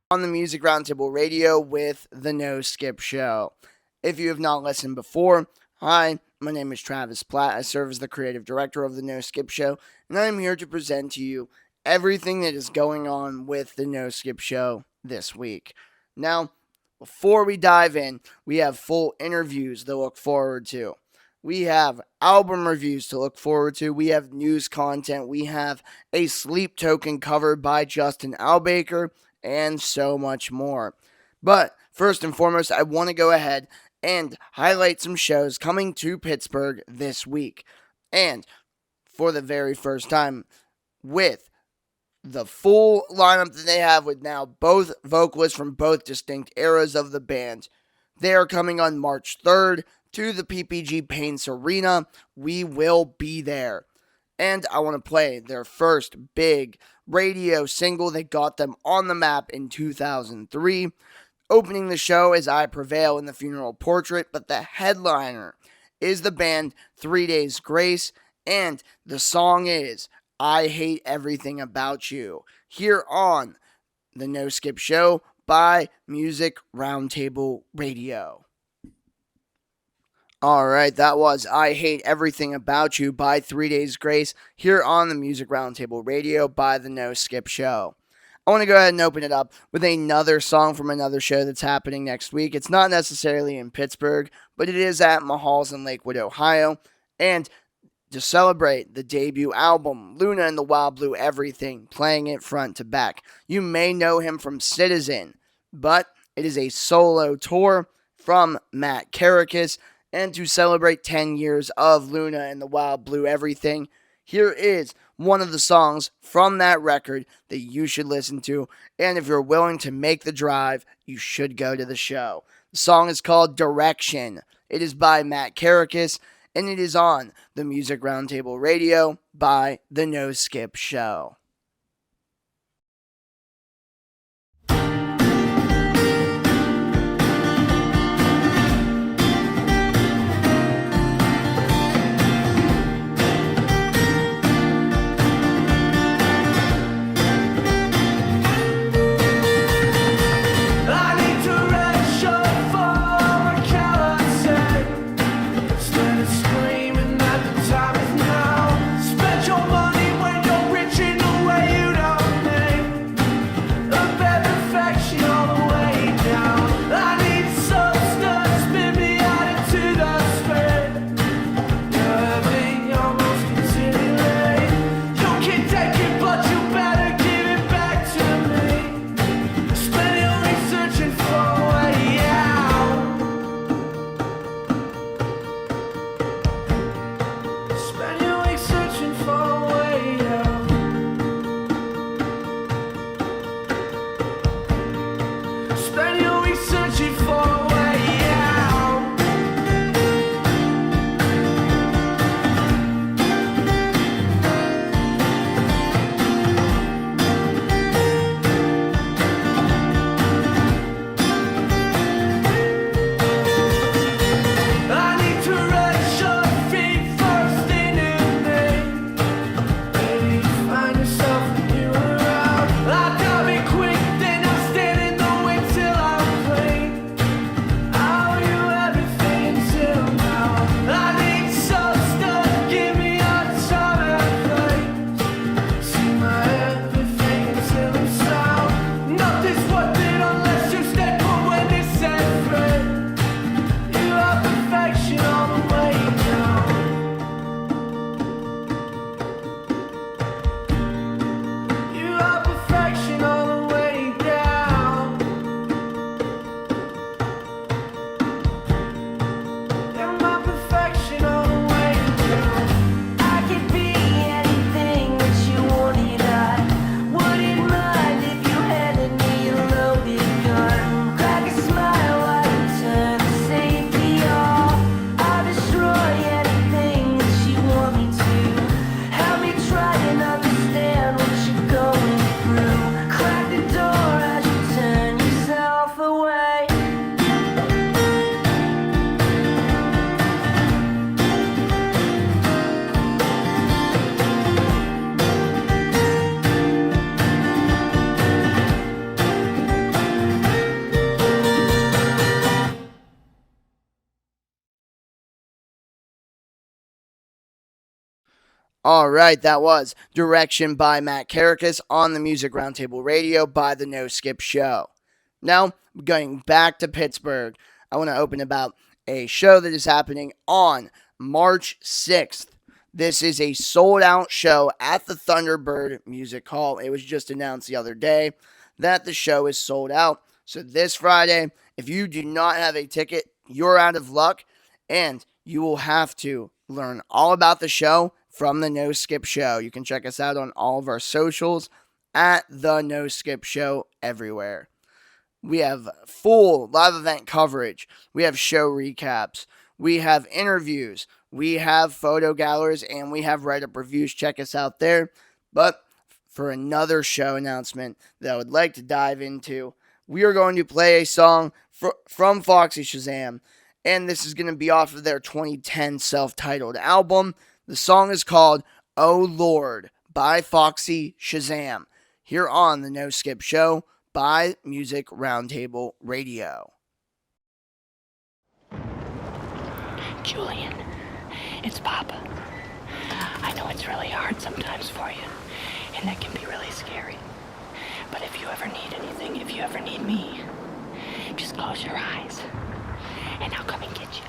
on the Music Roundtable Radio with the No Skip Show. If you have not listened before, hi, my name is Travis Platt. I serve as the creative director of the No Skip Show, and I am here to present to you everything that is going on with the No Skip Show this week. Now, before we dive in, we have full interviews to look forward to. We have album reviews to look forward to. We have news content. We have a Sleep Token covered by Justin Albaker, and so much more. But first and foremost, I want to go ahead and highlight some shows coming to Pittsburgh this week. And for the very first time, with the full lineup that they have with now both vocalists from both distinct eras of the band, they are coming on March 3rd to the PPG Paints Arena. We will be there. And I want to play their first big radio single that got them on the map in 2003. Opening the show is I Prevail in the Funeral Portrait, but the headliner is the band 3 Days Grace, and the song is I Hate Everything About You, here on the No Skip Show by Music Roundtable Radio. Alright, that was I Hate Everything About You by 3 Days Grace here on the Music Roundtable Radio by the No Skip Show. I want to go ahead and open it up with another song from another show that's happening next week. It's not necessarily in Pittsburgh, but it is at Mahal's in Lakewood, Ohio. And to celebrate the debut album, Luna and the Wild Blue Everything, playing it front to back. You may know him from Citizen, but it is a solo tour from Matt Caracas. And to celebrate 10 years of Luna and the Wild Blue Everything, here is one of the songs from that record that you should listen to. And if you're willing to make the drive, you should go to the show. The song is called Direction. It is by Matt Caracas, and it is on the Music Roundtable Radio by the No Skip Show. Screaming that the time is now. Spend your money when you're rich in the All right, that was Direction by Matt Caracas on the Music Roundtable Radio by the No Skip Show. Now, going back to Pittsburgh, I want to open about a show that is happening on March 6th. This is a sold-out show at the Thunderbird Music Hall. It was just announced the other day that the show is sold out. So this Friday, if you do not have a ticket, you're out of luck, and you will have to learn all about the show from the No Skip Show. You can check us out on all of our socials at the No Skip Show everywhere. We have full live event coverage. We have show recaps. We have interviews. We have photo galleries, and we have write-up reviews. Check us out there. But for another show announcement that I would like to dive into, we are going to play a song from Foxy Shazam, and this is going to be off of their 2010 self-titled album. The song is called Oh Lord by Foxy Shazam, here on the No Skip Show by Music Roundtable Radio. Julian, it's Papa. I know it's really hard sometimes for you, and that can be really scary. But if you ever need anything, if you ever need me, just close your eyes, and I'll come and get you.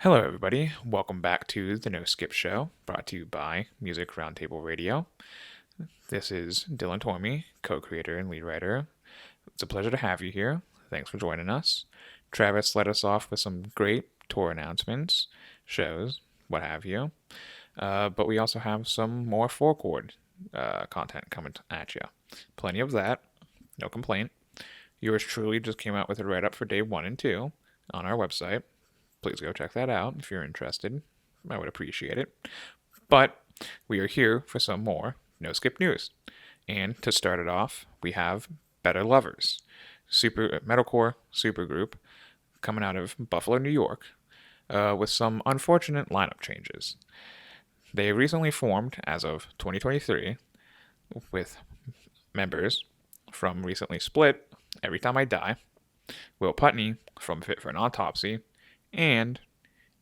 Hello, everybody. Welcome back to the No Skip Show, brought to you by Music Roundtable Radio. This is Dylan Tormey, co-creator and lead writer. It's a pleasure to have you here. Thanks for joining us. Travis led us off with some great tour announcements, shows, what have you. But we also have some more Four Chord content coming at you. Plenty of that. No complaint. Yours truly just came out with a write-up for day 1 and 2 on our website. Please go check that out if you're interested. I would appreciate it. But we are here for some more No Skip news. And to start it off, we have Better Lovers, metalcore supergroup coming out of Buffalo, New York, with some unfortunate lineup changes. They recently formed as of 2023 with members from recently split Every Time I Die, Will Putney from Fit for an Autopsy, and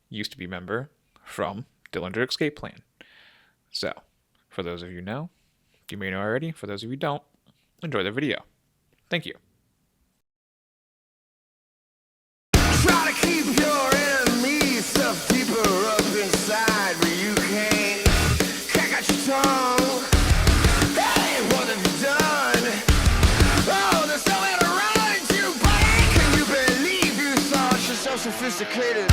used to be member from Dillinger Escape Plan. So, for those of you who know, you may know already. For those of you who don't, enjoy the video. Thank you. Try to keep your enemies stuffed deeper up inside where you can't crack out your tongue. Hey, what have you done? Oh, there's nowhere to run to, buddy. Can you believe you thought you're so sophisticated?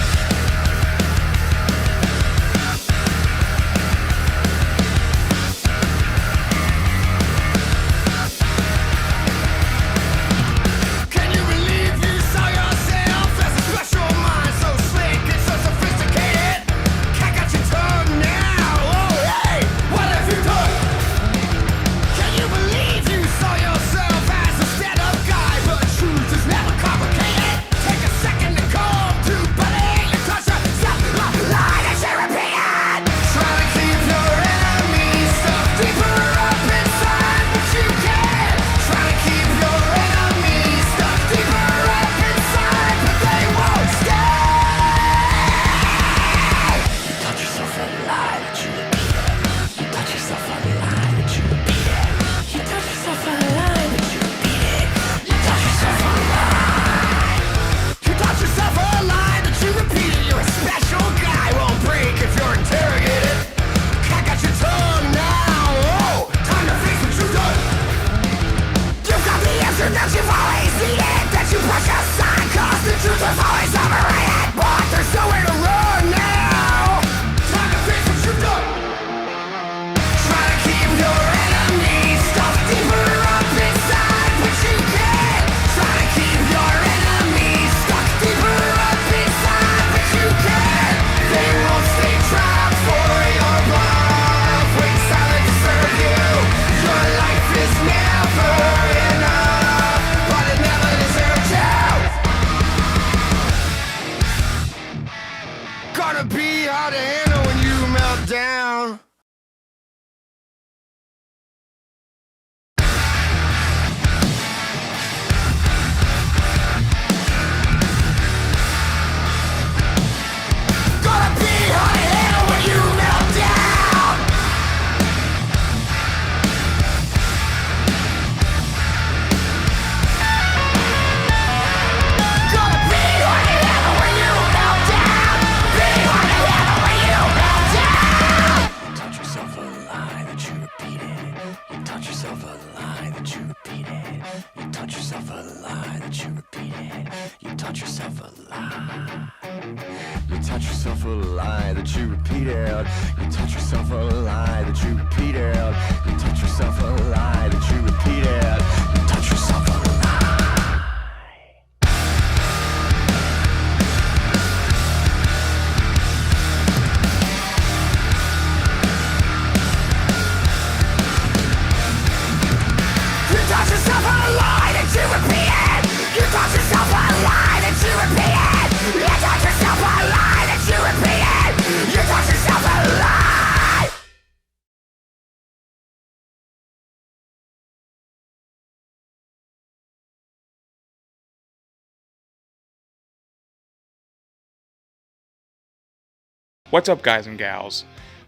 What's up, guys and gals?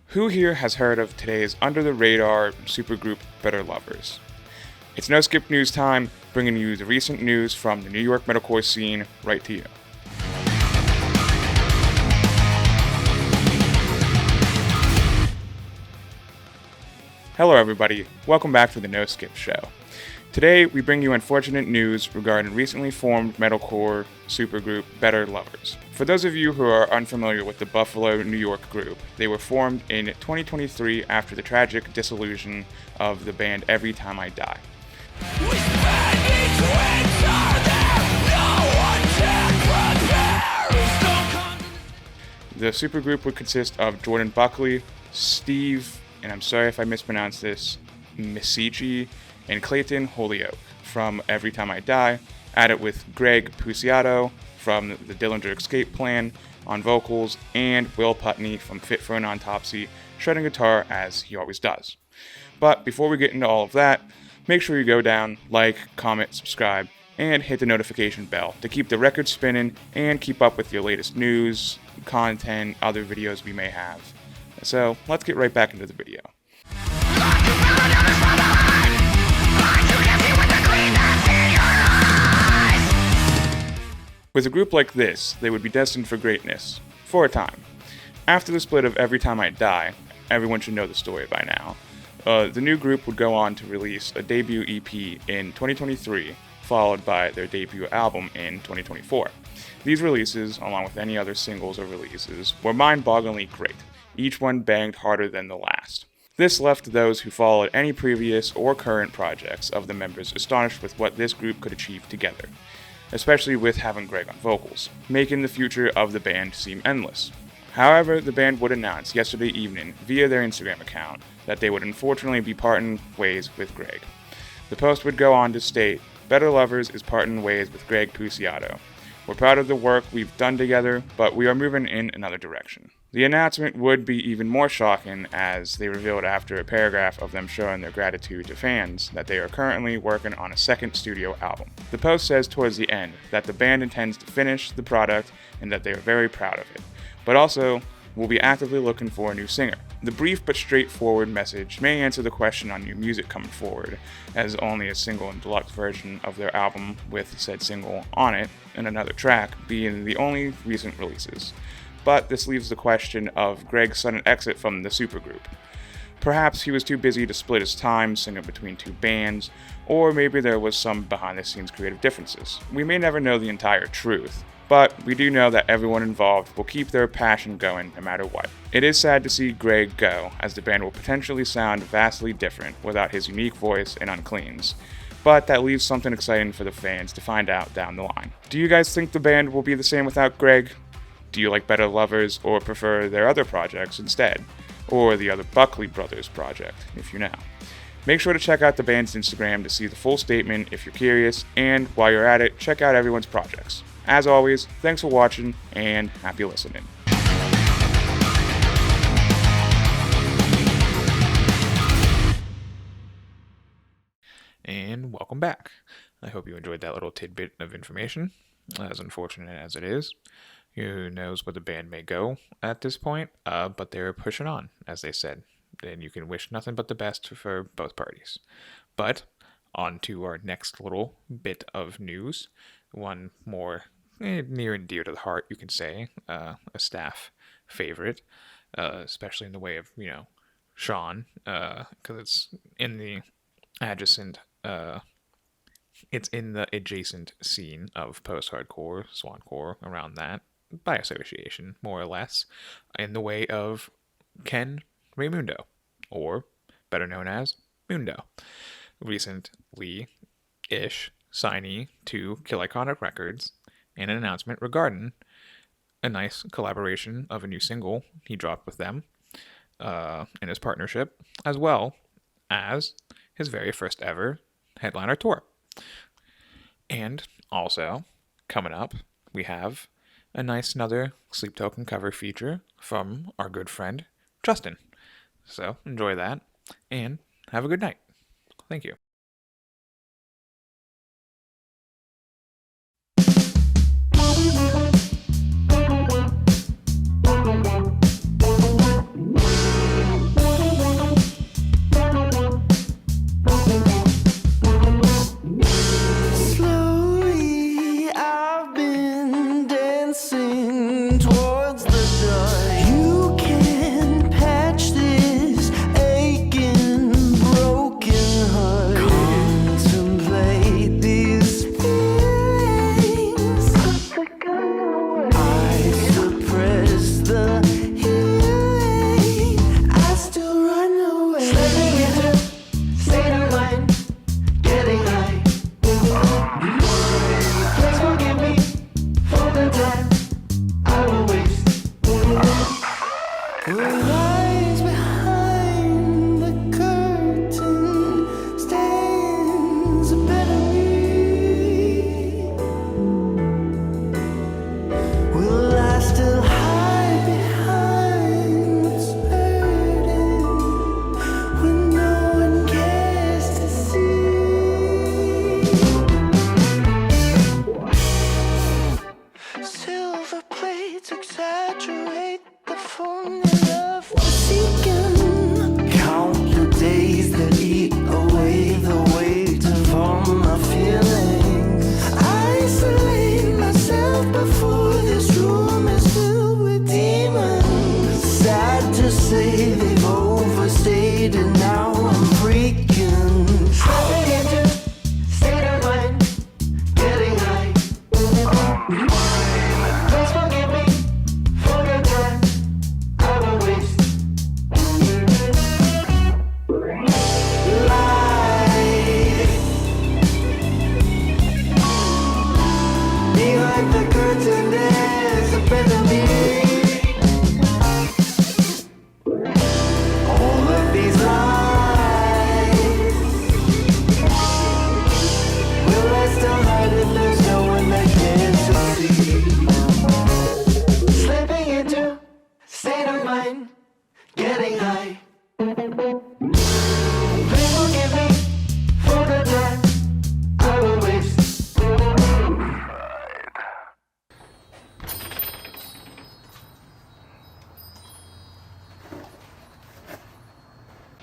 Who here has heard of today's under-the-radar supergroup Better Lovers? It's No Skip News time, bringing you the recent news from the New York metalcore scene right to you. Hello everybody, welcome back to the No Skip Show. Today we bring you unfortunate news regarding recently formed metalcore supergroup Better Lovers. For those of you who are unfamiliar with the Buffalo, New York group, they were formed in 2023 after the tragic dissolution of the band Every Time I Die. The supergroup would consist of Jordan Buckley, Steve, and I'm sorry if I mispronounce this, Misichi, and Clayton Holyoke from Every Time I Die, added with Greg Puciato from the Dillinger Escape Plan on vocals, and Will Putney from Fit for an Autopsy, shredding guitar as he always does. But before we get into all of that, make sure you go down, like, comment, subscribe, and hit the notification bell to keep the record spinning and keep up with your latest news, content, other videos we may have. So let's get right back into the video. With a group like this, they would be destined for greatness, for a time. After the split of Every Time I Die, everyone should know the story by now, the new group would go on to release a debut EP in 2023, followed by their debut album in 2024. These releases, along with any other singles or releases, were mind-bogglingly great. Each one banged harder than the last. This left those who followed any previous or current projects of the members astonished with what this group could achieve together, especially with having Greg on vocals, making the future of the band seem endless. However, the band would announce yesterday evening via their Instagram account that they would unfortunately be parting ways with Greg. The post would go on to state, "Better Lovers is parting ways with Greg Puciato. We're proud of the work we've done together, but we are moving in another direction." The announcement would be even more shocking as they revealed after a paragraph of them showing their gratitude to fans that they are currently working on a second studio album. The post says towards the end that the band intends to finish the product and that they are very proud of it, but also will be actively looking for a new singer. The brief but straightforward message may answer the question on new music coming forward, as only a single and deluxe version of their album with said single on it and another track being the only recent releases. But this leaves the question of Greg's sudden exit from the supergroup. Perhaps he was too busy to split his time singing between two bands, or maybe there was some behind-the-scenes creative differences. We may never know the entire truth, but we do know that everyone involved will keep their passion going no matter what. It is sad to see Greg go, as the band will potentially sound vastly different without his unique voice and uncleans. But that leaves something exciting for the fans to find out down the line. Do you guys think the band will be the same without Greg? Do you like Better Lovers or prefer their other projects instead? Or the other Buckley Brothers project, if you know. Make sure to check out the band's Instagram to see the full statement if you're curious, and while you're at it, check out everyone's projects. As always, thanks for watching, and happy listening. And welcome back. I hope you enjoyed that little tidbit of information, as unfortunate as it is. Who knows where the band may go at this point, but they're pushing on, as they said. And you can wish nothing but the best for both parties. But on to our next little bit of news. One more near and dear to the heart, you can say. A staff favorite, especially in the way of, Sean, because it's in the adjacent scene of post-hardcore, swancore, around that, by association, more or less, in the way of Ken Raymundo, or better known as Moondough. Recently-ish signee to Kill Iconic Records, and an announcement regarding a nice collaboration of a new single he dropped with them in his partnership, as well as his very first ever headliner tour. And also, coming up, we have a nice another Sleep Token cover feature from our good friend, Justin. So, enjoy that, and have a good night. Thank you. You can patch this aching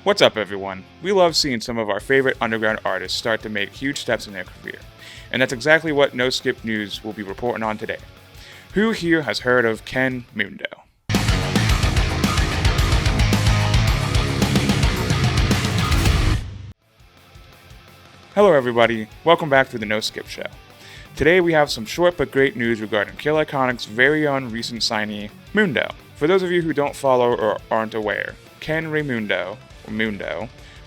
What's up, everyone? We love seeing some of our favorite underground artists start to make huge steps in their career, and that's exactly what No Skip News will be reporting on today. Who here has heard of Ken Moondough? Hello, everybody. Welcome back to the No Skip Show. Today we have some short but great news regarding Kill Iconic's very own recent signee, Moondough. For those of you who don't follow or aren't aware, Ken Moondough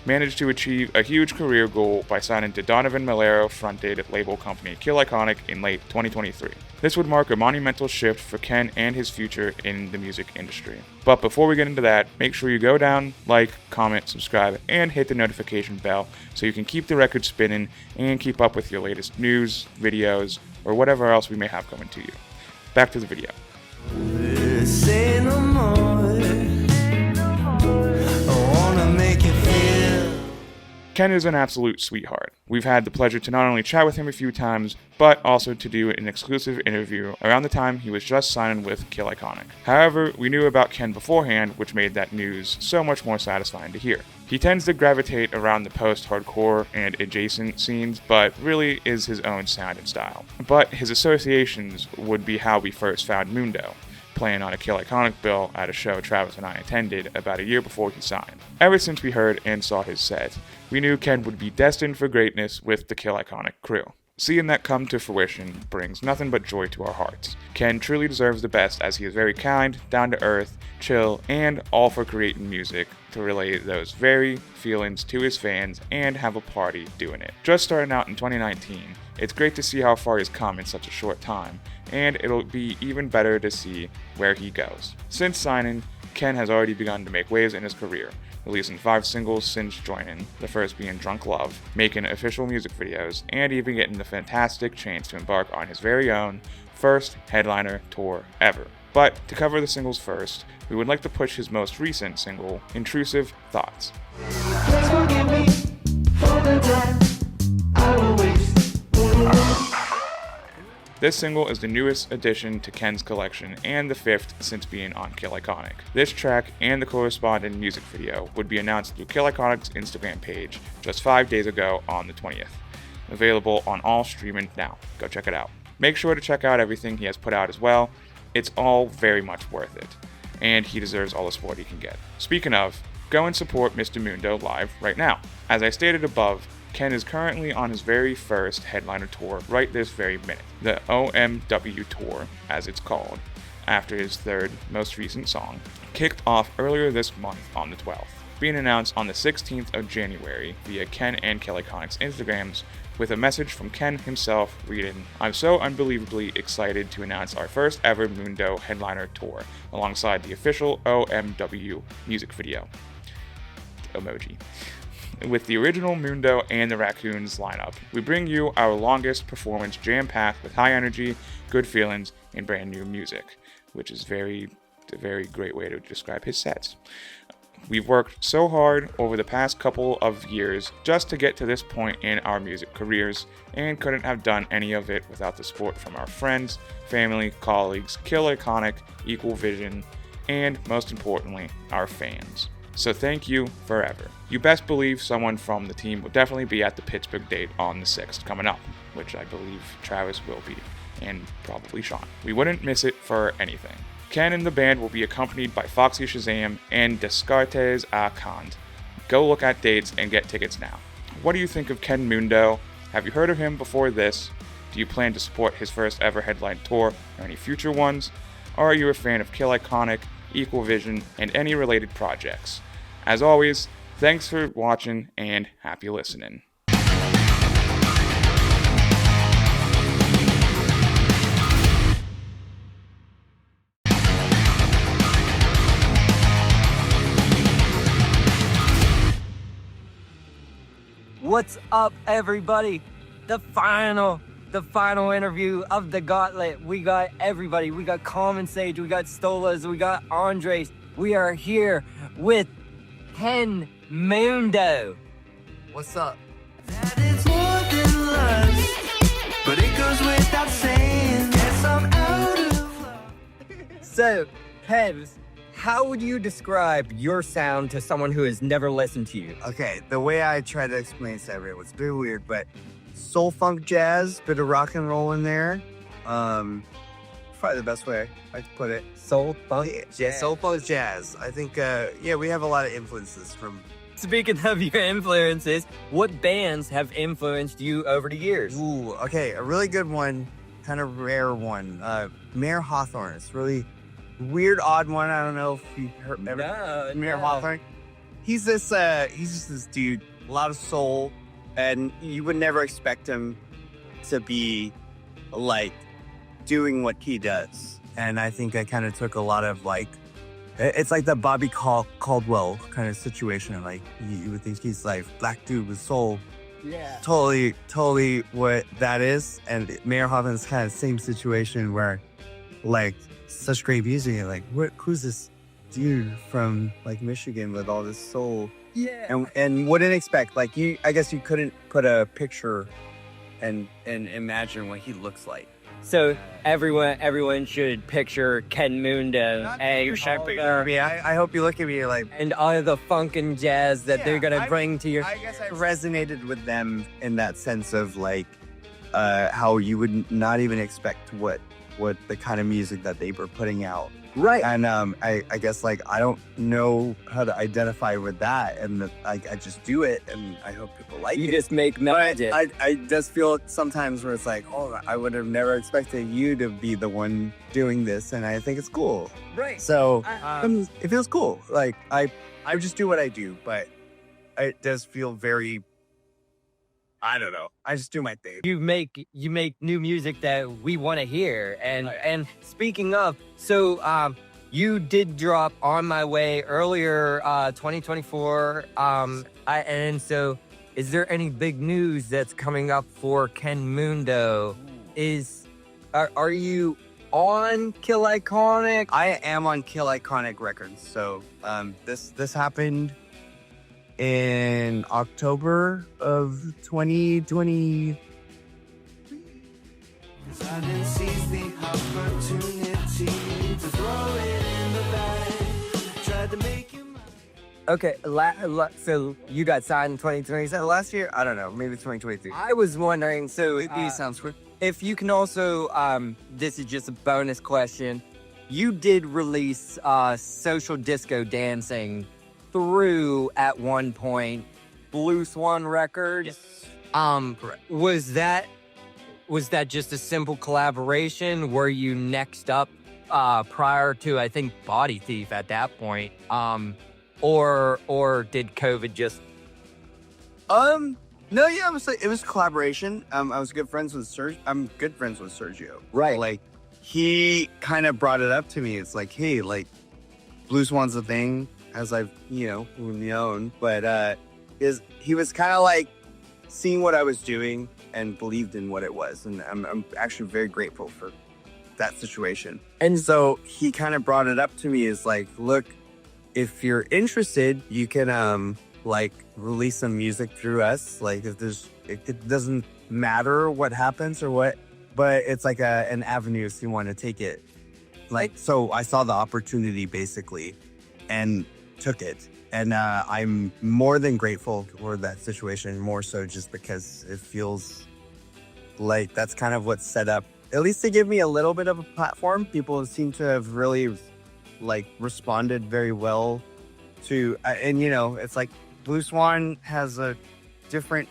managed to achieve a huge career goal by signing to Donovan Malero-fronted label company Kill Iconic in late 2023. This would mark a monumental shift for Ken and his future in the music industry. But before we get into that, make sure you go down, like, comment, subscribe, and hit the notification bell so you can keep the record spinning and keep up with your latest news, videos, or whatever else we may have coming to you. Back to the video. Say no more. I wanna make you feel. Ken is an absolute sweetheart. We've had the pleasure to not only chat with him a few times, but also to do an exclusive interview around the time he was just signing with Kill Iconic. However, we knew about Ken beforehand, which made that news so much more satisfying to hear. He tends to gravitate around the post-hardcore and adjacent scenes, but really is his own sound and style. But his associations would be how we first found Moondough, playing on a Kill Iconic bill at a show Travis and I attended about a year before he signed. Ever since we heard and saw his set, we knew Ken would be destined for greatness with the Kill Iconic crew. Seeing that come to fruition brings nothing but joy to our hearts. Ken truly deserves the best as he is very kind, down to earth, chill, and all for creating music to relay those very feelings to his fans and have a party doing it. Just starting out in 2019, it's great to see how far he's come in such a short time, and it'll be even better to see where he goes. Since signing, Ken has already begun to make waves in his career, releasing 5 singles since joining, the first being Drunk Love, making official music videos, and even getting the fantastic chance to embark on his very own first headliner tour ever. But to cover the singles first, we would like to push his most recent single, Intrusive Thoughts. Please forgive me for the time I will waste. This single is the newest addition to Ken's collection and the 5th since being on Kill Iconic. This track and the corresponding music video would be announced through Kill Iconic's Instagram page just 5 days ago on the 20th. Available on all streaming now. Go check it out. Make sure to check out everything he has put out as well. It's all very much worth it, and he deserves all the support he can get. Speaking of, go and support Mr. Moondough live right now. As I stated above, Ken is currently on his very first headliner tour right this very minute, the OMW Tour, as it's called, after his third most recent song, kicked off earlier this month on the 12th, being announced on the 16th of January via Ken and Kill Iconic's Instagrams, with a message from Ken himself reading, "I'm so unbelievably excited to announce our first ever Moondough headliner tour, alongside the official OMW music video." Emoji. With the original Moondough and the Raccoons lineup, we bring you our longest performance jam-packed with high energy, good feelings, and brand new music, which is a very great way to describe his sets. We've worked so hard over the past couple of years just to get to this point in our music careers, and couldn't have done any of it without the support from our friends, family, colleagues, Kill Iconic, Equal Vision, and most importantly, our fans. So thank you forever. You best believe someone from the team will definitely be at the Pittsburgh date on the 6th coming up, which I believe Travis will be, and probably Sean. We wouldn't miss it for anything. Ken and the band will be accompanied by Foxy Shazam and Descartes Akand. Go look at dates and get tickets now. What do you think of Ken Moondough? Have you heard of him before this? Do you plan to support his first ever headline tour or any future ones? Or are you a fan of Kill Iconic, Equal Vision, and any related projects? As always, thanks for watching and happy listening. What's up, everybody? The final interview of the Gauntlet. We got everybody. We got Common Sage, we got Stolas, we got Andres. We are here with Ken Moondough. What's up? That it's more than lust, but it goes without saying. Yes, I'm out of love. So, Pebs, how would you describe your sound to someone who has never listened to you? Okay, the way I tried to explain it to everyone was very weird, but soul funk jazz, bit of rock and roll in there. Probably the best way I could put it. Soul funk Yeah, soul funk jazz. I think, we have a lot of influences from. Speaking of your influences, what bands have influenced you over the years? Ooh, okay, a really good one, kind of rare one. Mayor Hawthorne. It's really weird, odd one. I don't know if you heard Mayor Hawthorne. He's just this dude, a lot of soul, and you would never expect him to be like doing what he does. And I think I kind of took a lot of like, it's like the Bobby Caldwell kind of situation. Like you would think he's like black dude with soul. Yeah. Totally what that is. And Mayor Hawthorne's kind of same situation where like such great music. And like, who's this dude from like Michigan with all this soul? Yeah. And wouldn't expect, like, I guess you couldn't put a picture and imagine what he looks like. So everyone should picture Ken Moondough. I hope you look at me like, and all of the funk and jazz that they're gonna bring to your. I guess I resonated with them in that sense of like how you would not even expect what the kind of music that they were putting out. Right. And I guess like I don't know how to identify with that, and I just do it, and I hope people like it. You just make magic. I just feel sometimes where it's like, oh, I would have never expected you to be the one doing this, and I think it's cool. Right. So it feels cool. Like I just do what I do, but it does feel very, I don't know. I just do my thing. You make new music that we want to hear, and speaking of, so you did drop On My Way earlier, 2024. And so, is there any big news that's coming up for Ken Moondough? Are you on Kill Iconic? I am on Kill Iconic Records. So this happened in October of 2020. I didn't seize the opportunity to throw it in the bag. Tried to make you mine. Okay, so you got signed in 2020. Is that last year? I don't know. Maybe 2023. I was wondering, so Sounds quick. if you can also, this is just a bonus question. You did release Social Disco Dancing through at one point Blue Swan Records. Yes. Correct. Was that just a simple collaboration? Were you next up prior to, I think, Body Thief at that point? Or did COVID just? No, yeah, it was collaboration. I was good friends with Sergio. I'm good friends with Sergio. Right. Like he kind of brought it up to me. It's like, hey, like Blue Swan's a thing, as I've known, but he was kind of like seeing what I was doing and believed in what it was, and I'm actually very grateful for that situation. And so he kind of brought it up to me as like, look, if you're interested, you can like release some music through us. Like if it doesn't matter what happens or what, but it's like an avenue if you want to take it. Like, so I saw the opportunity basically and took it. And I'm more than grateful for that situation, more so just because it feels like that's kind of what's set up, at least to give me a little bit of a platform. People seem to have really like responded very well to, and it's like Blue Swan has a different,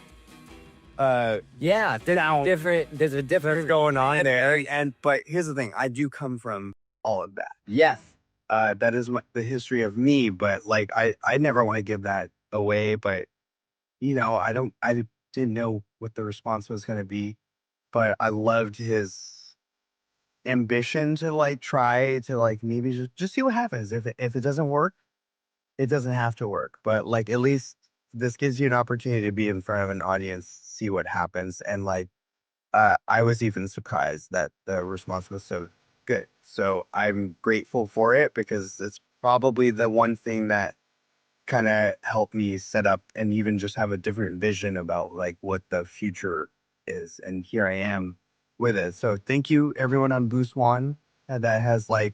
there's a different going on there. But here's the thing, I do come from all of that. Yes. That is the history of me, but like I never want to give that away. But I didn't know what the response was going to be, but I loved his ambition to like try to like maybe just see what happens. If it doesn't work, it doesn't have to work. But like at least this gives you an opportunity to be in front of an audience, see what happens, and like I was even surprised that the response was so good. So I'm grateful for it because it's probably the one thing that kind of helped me set up and even just have a different vision about like what the future is. And here I am with it. So thank you everyone on Blue Swan that has like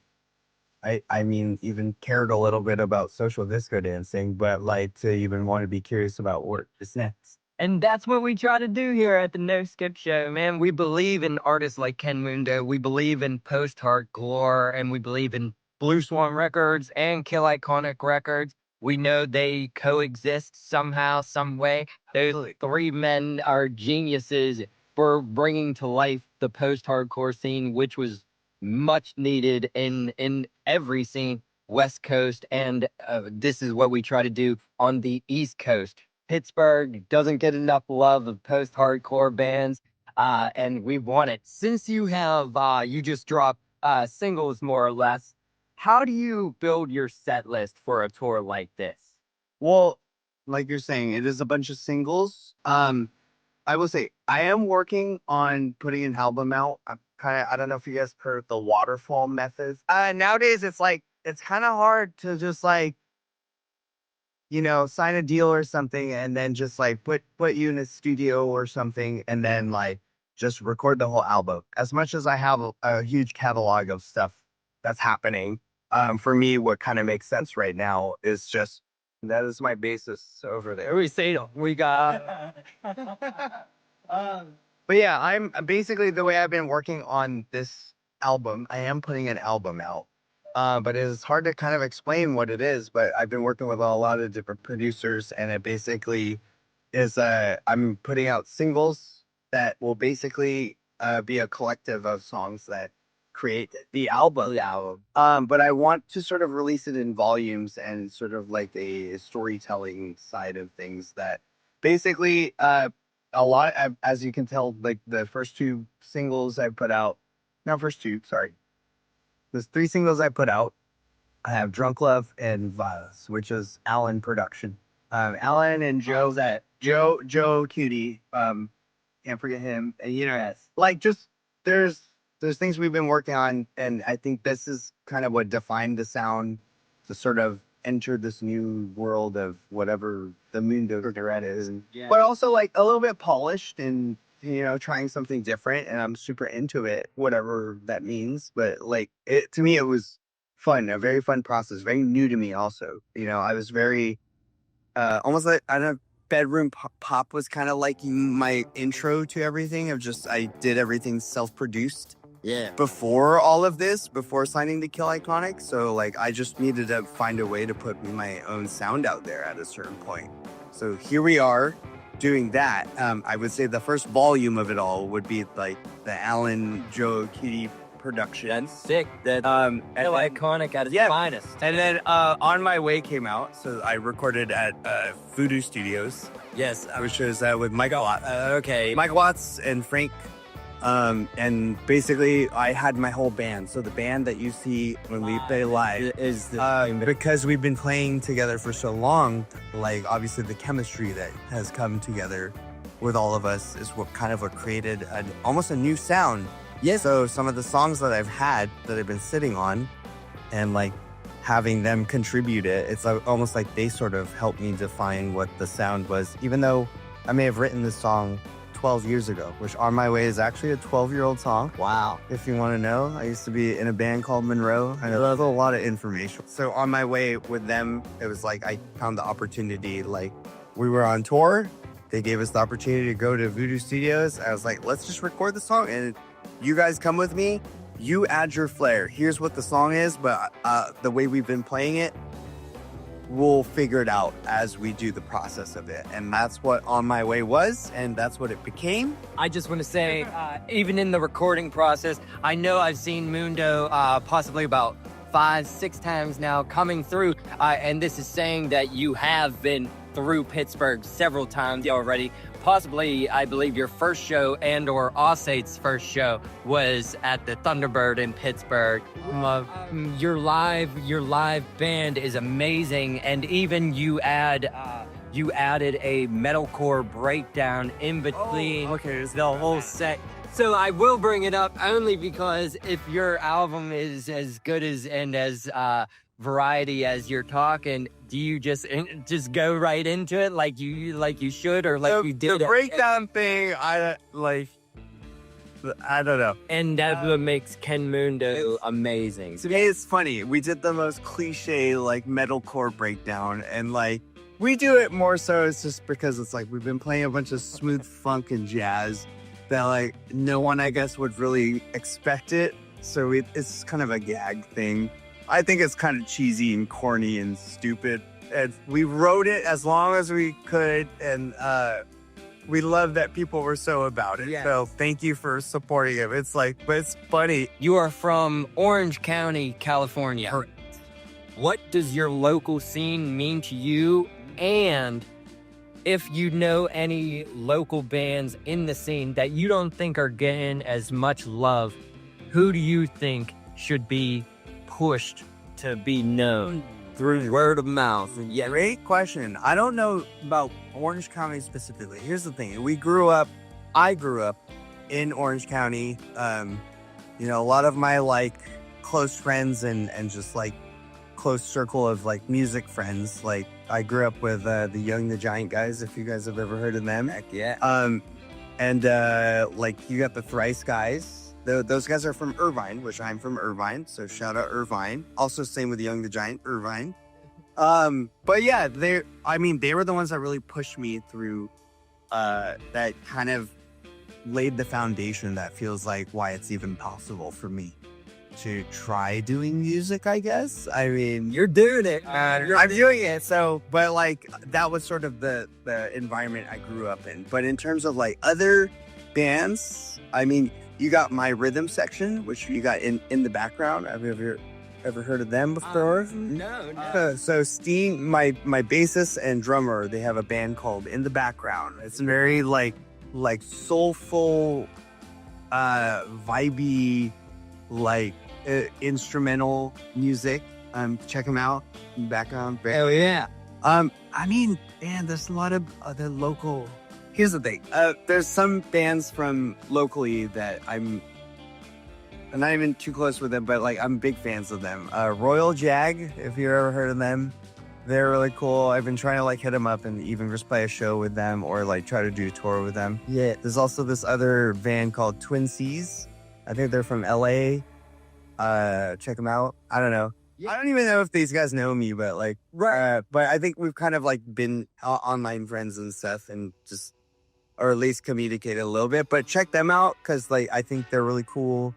I mean, even cared a little bit about social disco dancing, but like to even want to be curious about what is next. And that's what we try to do here at the No Skip Show, man. We believe in artists like Ken Mundo. We believe in post-hardcore, and we believe in Blue Swan Records and Kill Iconic Records. We know they coexist somehow, some way. Those three men are geniuses for bringing to life the post-hardcore scene, which was much needed in every scene, West Coast, and this is what we try to do on the East Coast. Pittsburgh doesn't get enough love of post-hardcore bands, and we want it. Since you have, you just dropped singles more or less, how do you build your set list for a tour like this? Well, like you're saying, it is a bunch of singles. I will say I am working on putting an album out. I don't know if you guys heard the waterfall method. Nowadays it's like it's kind of hard to just like, you know, sign a deal or something and then just like put you in a studio or something and then like just record the whole album. As much as I have a huge catalog of stuff that's happening, for me, what kind of makes sense right now is just that is my basis over there. We say we got. But yeah, I'm basically the way I've been working on this album. I am putting an album out. But it is hard to kind of explain what it is, but I've been working with a lot of different producers and it basically is, I'm putting out singles that will basically, be a collective of songs that create the album. But I want to sort of release it in volumes and sort of like a storytelling side of things that basically, a lot, as you can tell, like the first two singles I put out, not first two, sorry. There's three singles I put out. I have Drunk Love and Violence, which is Alan production. Alan and Joe, Joe Cutie, can't forget him. And you know, like just there's things we've been working on, and I think this is kind of what defined the sound to sort of enter this new world of whatever the Moondough duet is. But also like a little bit polished and, you know, trying something different, and I'm super into it, whatever that means. But like it to me, it was fun, a very fun process, very new to me also. You know, I was very almost like, I don't know, bedroom pop was kind of like my intro to everything of just I did everything self-produced. Yeah. Before all of this, before signing to Kill Iconic. So like I just needed to find a way to put my own sound out there at a certain point. So here we are doing that. I would say the first volume of it all would be like the Alan Joe Kitty production. That's sick. That Kill Iconic at its finest. And then On My Way came out. So I recorded at Voodoo Studios. Yes. Which is with Michael Watts. Michael Watts and Frank. And basically I had my whole band. So the band that you see when we play live is because we've been playing together for so long, like obviously the chemistry that has come together with all of us is what created almost a new sound. Yes. So some of the songs that I've had that I've been sitting on and like having them contribute it, it's almost like they sort of helped me define what the sound was, even though I may have written this song 12 years ago, which On My Way is actually a 12-year-old song. Wow. If you want to know, I used to be in a band called Monroe. I know there's a lot of information. So On My Way with them, it was like I found the opportunity, like we were on tour. They gave us the opportunity to go to Voodoo Studios. I was like, let's just record the song and you guys come with me. You add your flair. Here's what the song is, but the way we've been playing it, we'll figure it out as we do the process of it. And that's what On My Way was, and that's what it became. I just want to say, even in the recording process, I know I've seen Mundo possibly about 5-6 times now coming through, and this is saying that you have been through Pittsburgh several times already. Possibly, I believe your first show and or Ossate's first show was at the Thunderbird in Pittsburgh. Your live band is amazing, and even you added a metalcore breakdown in between the whole set. So I will bring it up only because if your album is as good as and as variety as you're talking, do you just go right into it like you should, or like you did? The breakdown thing, I don't know. And that's what makes Ken Moondough amazing. Today it's funny. We did the most cliche like metalcore breakdown, and like we do it more so it's just because it's like we've been playing a bunch of smooth funk and jazz that like no one I guess would really expect it. So it's kind of a gag thing. I think it's kind of cheesy and corny and stupid. And we wrote it as long as we could, and we love that people were so about it. Yes. So thank you for supporting it. It's like, but it's funny. You are from Orange County, California. Correct. What does your local scene mean to you? And if you know any local bands in the scene that you don't think are getting as much love, who do you think should be pushed to be known? Through word of mouth. Yeah, great question. I don't know about Orange County specifically. Here's the thing. I grew up in Orange County. You know, a lot of my like close friends and just like close circle of like music friends. Like I grew up with the Young the Giant guys, if you guys have ever heard of them. Heck yeah. And like you got the Thrice guys. Those guys are from Irvine, which I'm from Irvine. So shout out Irvine. Also same with Young the Giant, Irvine. But yeah, they were the ones that really pushed me through that kind of laid the foundation that feels like why it's even possible for me to try doing music, I guess. I mean, You're doing it. I'm doing it. So, but like that was sort of the environment I grew up in. But in terms of like other bands, I mean, you got My Rhythm Section, which you got in the background. Have you ever heard of them before? No. So Steen, my bassist and drummer, they have a band called In the Background. It's very like soulful, vibey, like instrumental music. Check them out. Background. Hell yeah. I mean, man, there's a lot of other local. Here's the thing. There's some bands from locally that I'm not even too close with them, but like I'm big fans of them. Royal Jag, if you've ever heard of them, they're really cool. I've been trying to like hit them up and even just play a show with them or like try to do a tour with them. Yeah. There's also this other band called Twin Seas. I think they're from LA. Check them out. I don't know. I don't even know if these guys know me, but like, but I think we've kind of like been online friends and stuff and just, or at least communicated a little bit, but check them out. Cause like, I think they're really cool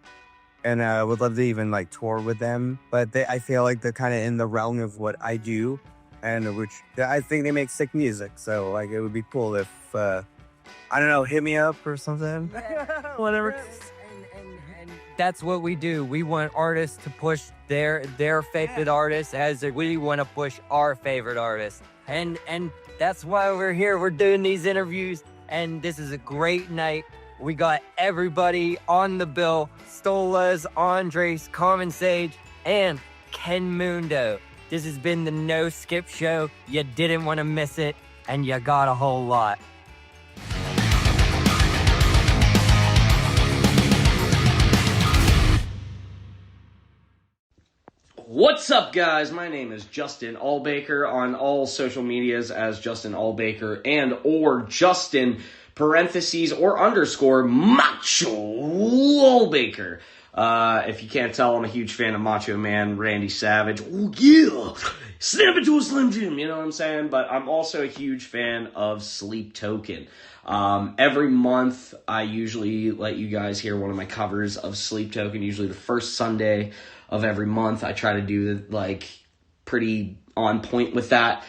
and would love to even like tour with them. But I feel like they're kind of in the realm of what I do and which I think they make sick music. So like, it would be cool if, I don't know, hit me up or something, whatever. And that's what we do. We want artists to push their favorite artists as we want to push our favorite artists. And that's why we're here. We're doing these interviews. And this is a great night. We got everybody on the bill. Stolas, Andres, Common Sage, and Ken Moondough. This has been the No Skip Show. You didn't want to miss it, and you got a whole lot. What's up, guys? My name is Justin Allbaker on all social medias as Justin Allbaker and or Justin parentheses or underscore Macho Allbaker. If you can't tell, I'm a huge fan of Macho Man Randy Savage. Oh yeah, snap it to a Slim Jim, you know what I'm saying? But I'm also a huge fan of Sleep Token. Every month, I usually let you guys hear one of my covers of Sleep Token, usually the first Sunday of every month. I try to do like pretty on point with that.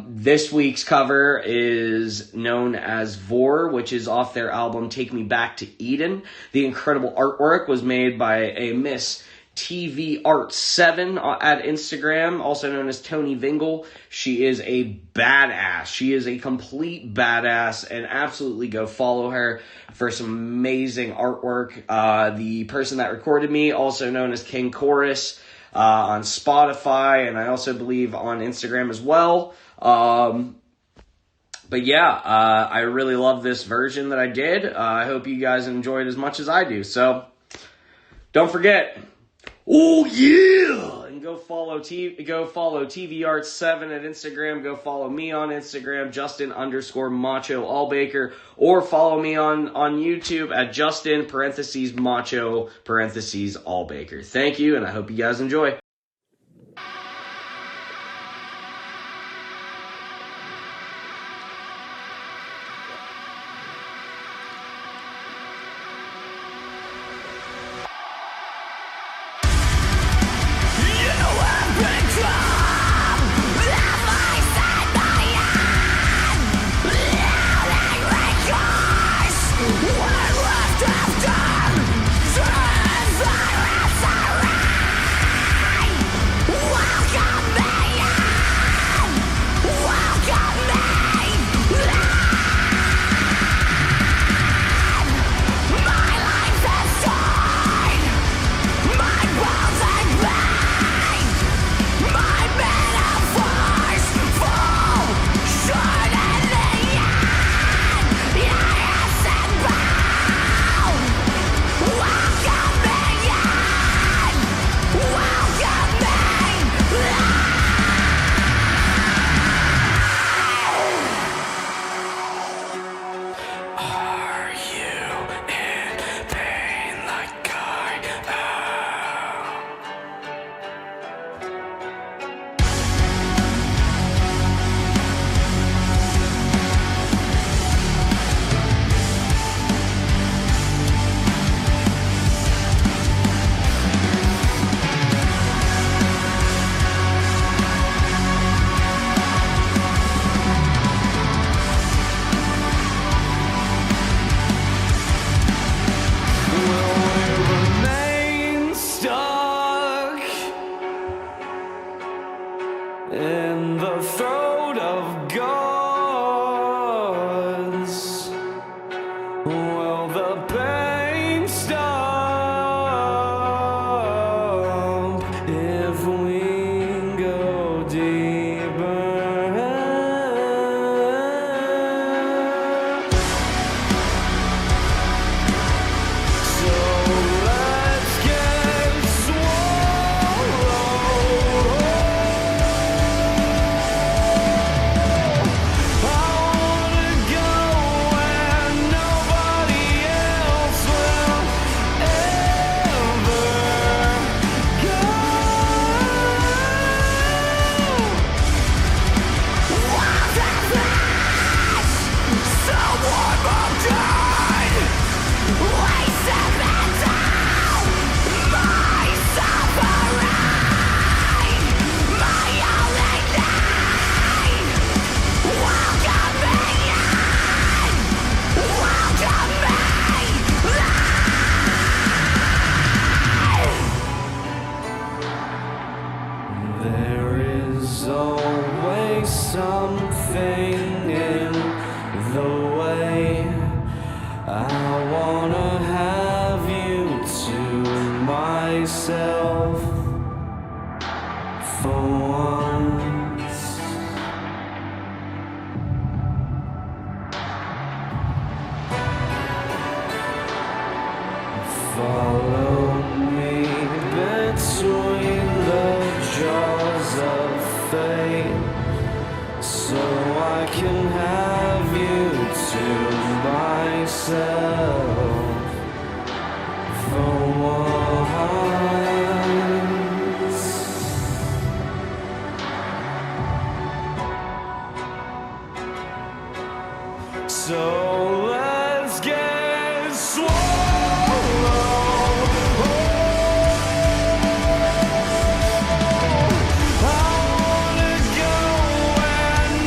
This week's cover is known as Vor, which is off their album Take Me Back to Eden. The incredible artwork was made by a Miss TV Art 7 at Instagram, also known as Tony Vingle. She is a badass. She is a complete badass, and absolutely go follow her for some amazing artwork. The person that recorded me, also known as King Chorus, on Spotify, and I also believe on Instagram as well. But yeah, I really love this version that I did. I hope you guys enjoyed as much as I do. So don't forget, Oh yeah! And go follow TV Arts 7 at Instagram. Go follow me on Instagram, Justin_Macho Allbaker, or follow me on YouTube at Justin (Macho) Allbaker. Thank you, and I hope you guys enjoy.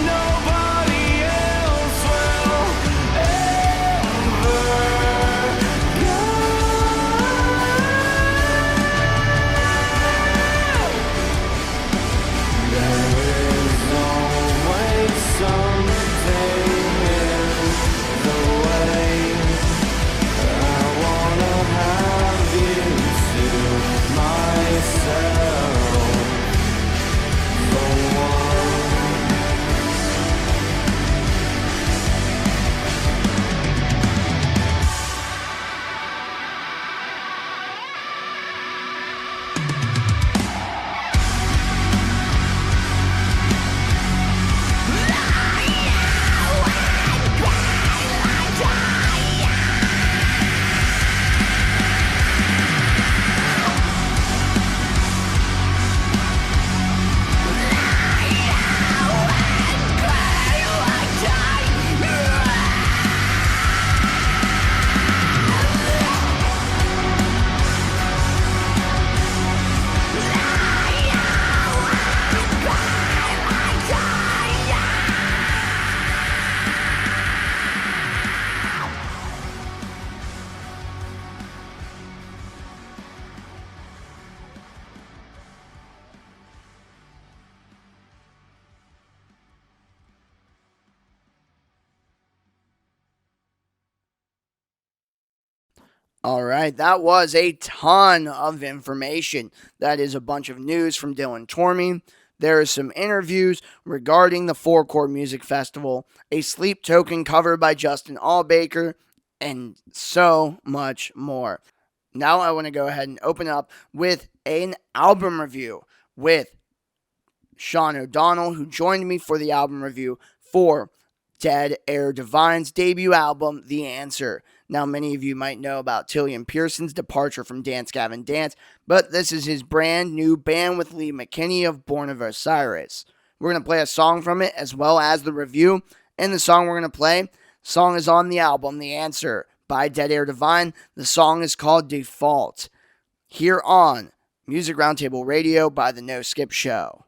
Nobody else will ever All right, that was a ton of information. That is a bunch of news from Dylan Tormey. There are some interviews regarding the Four Chord Music Festival, a Sleep Token cover by Justin Allbaker, and so much more. Now I want to go ahead and open up with an album review with Sean O'Donnell, who joined me for the album review for Dead Air Divine's debut album, The Answer. Now, many of you might know about Tillian Pearson's departure from Dance Gavin Dance, but this is his brand new band with Lee McKinney of Born of Osiris. We're going to play a song from it as well as the review, and the song we're going to play, song is on the album, The Answer, by Dead Air Divine. The song is called Default. Here on Music Roundtable Radio by The No Skip Show.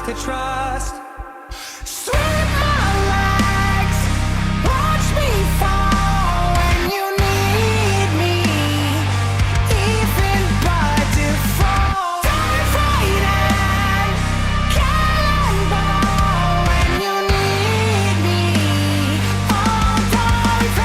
To trust. Sweep my legs, watch me fall when you need me, even by default. Dive right in, cannonball when you need me. I'll dive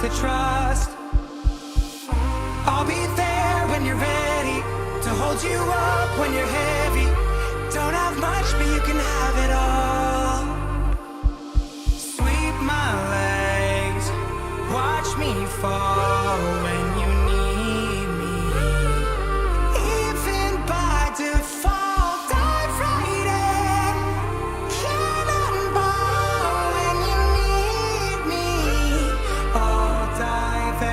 to trust. I'll be there when you're ready to hold you up when you're heavy. Don't have much, but you can have it all. Sweep my legs, watch me fall when you need me. Even by default, dive right in. Cannonball when you need me. I'll dive in.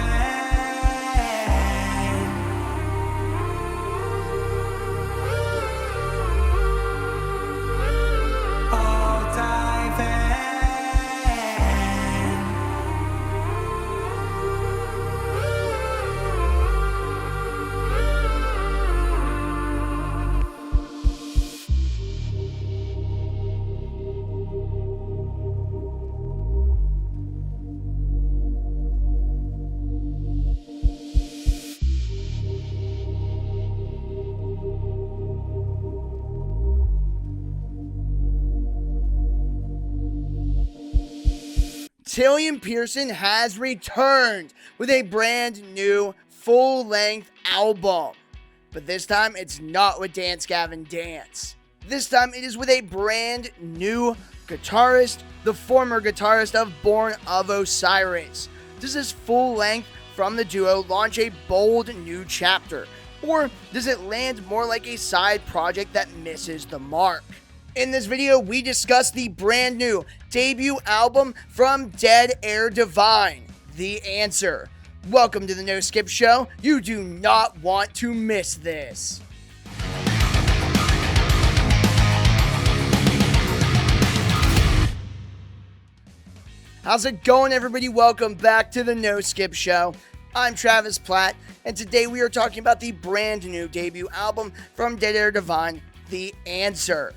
Tillian Pearson has returned with a brand new full-length album. But this time, it's not with Dance Gavin Dance. This time, it is with a brand new guitarist, the former guitarist of Born of Osiris. Does this full length from the duo launch a bold new chapter, or does it land more like a side project that misses the mark? In this video, we discuss the brand new debut album from Dead Air Divine, The Answer. Welcome to the No Skip Show. You do not want to miss this. How's it going, everybody? Welcome back to the No Skip Show. I'm Travis Platt, and today we are talking about the brand new debut album from Dead Air Divine, The Answer.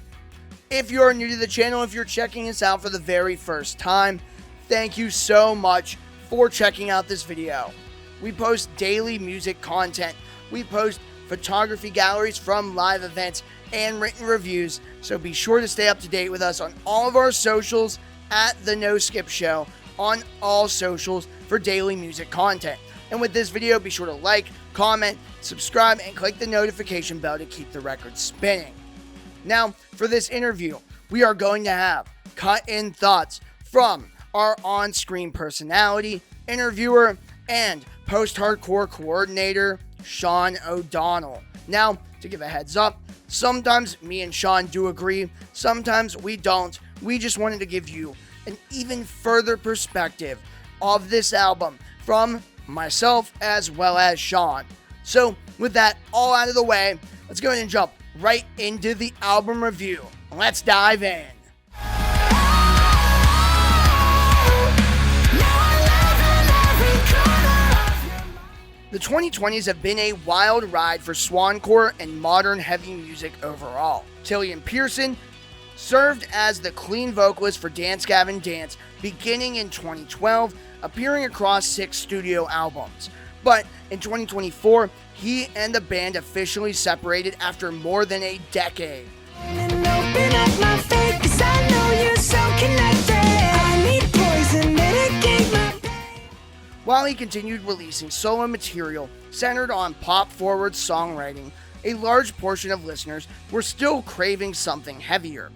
If you're new to the channel, if you're checking us out for the very first time, thank you so much for checking out this video. We post daily music content. We post photography galleries from live events and written reviews, so be sure to stay up to date with us on all of our socials at The No Skip Show on all socials for daily music content. And with this video, be sure to like, comment, subscribe, and click the notification bell to keep the record spinning. Now, for this interview, we are going to have cut-in thoughts from our on-screen personality, interviewer, and post-hardcore coordinator, Sean O'Donnell. Now, to give a heads up, sometimes me and Sean do agree, sometimes we don't. We just wanted to give you an even further perspective of this album from myself as well as Sean. So, with that all out of the way, let's go ahead and jump right into the album review. Let's dive in. The 2020s have been a wild ride for swancore and modern heavy music overall. Tillian Pearson served as the clean vocalist for Dance Gavin Dance beginning in 2012, appearing across 6 studio albums. But in 2024, he and the band officially separated after more than a decade. While he continued releasing solo material centered on pop-forward songwriting, a large portion of listeners were still craving something heavier.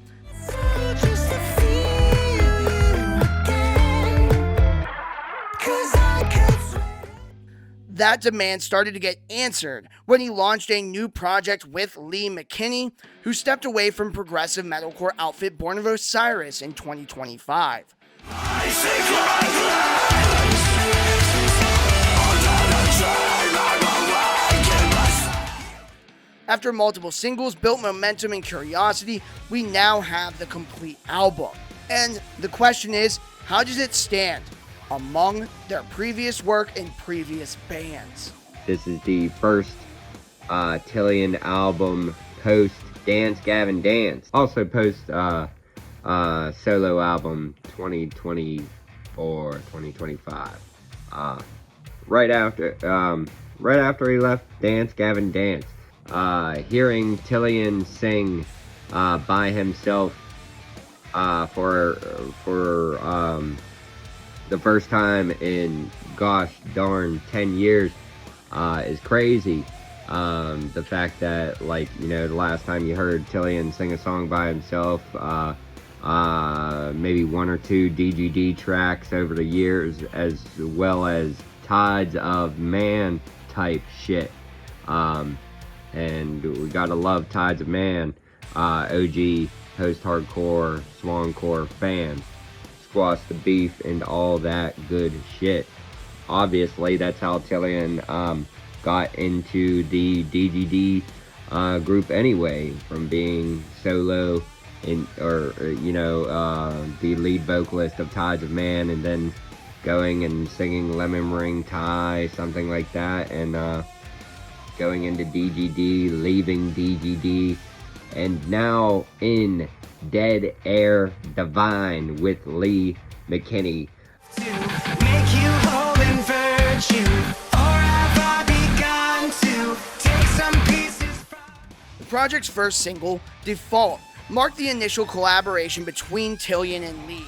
That demand started to get answered when he launched a new project with Lee McKinney, who stepped away from progressive metalcore outfit Born of Osiris in 2025. After multiple singles built momentum and curiosity, we now have the complete album. And the question is, how does it stand among their previous work in previous bands? This is the first Tillian album post Dance Gavin Dance. Also post solo album 2024, 2025. Right after he left Dance Gavin Dance. Hearing Tillian sing by himself for the first time in gosh darn 10 years is crazy. The fact that, like, you know, the last time you heard Tillian sing a song by himself, maybe 1 or 2 DGD tracks over the years, as well as Tides of Man type shit. And we gotta love Tides of Man. OG post-hardcore, swancore fans. Squash the beef and all that good shit. Obviously, that's how Tillian got into the DGD group anyway, from being solo the lead vocalist of Tides of Man, and then going and singing Lemon Ring Tie, something like that, and going into DGD, leaving DGD, and now in Dead Air Divine with Lee McKinney. To make you whole in virtue, or have I begun to take some pieces from... The project's first single, Default, marked the initial collaboration between Tillian and Lee,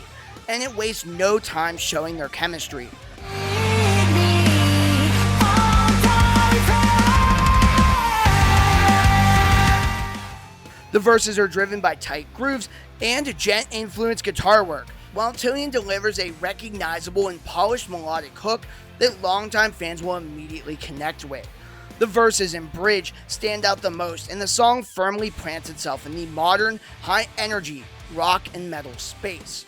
and it wastes no time showing their chemistry. The verses are driven by tight grooves and gent-influenced guitar work, while Tillian delivers a recognizable and polished melodic hook that longtime fans will immediately connect with. The verses and bridge stand out the most, and the song firmly plants itself in the modern, high-energy rock and metal space.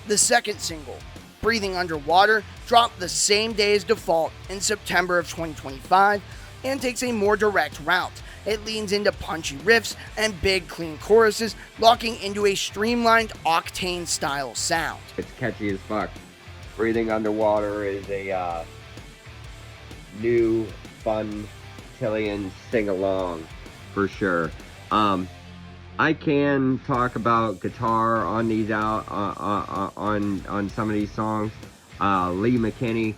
The second single, Breathing Underwater, dropped the same day as Default in September of 2025 and takes a more direct route. It leans into punchy riffs and big, clean choruses, locking into a streamlined Octane-style sound. It's catchy as fuck. Breathing Underwater is a new, fun Tillian sing-along for sure. I can talk about guitar on these on some of these songs. Lee McKinney,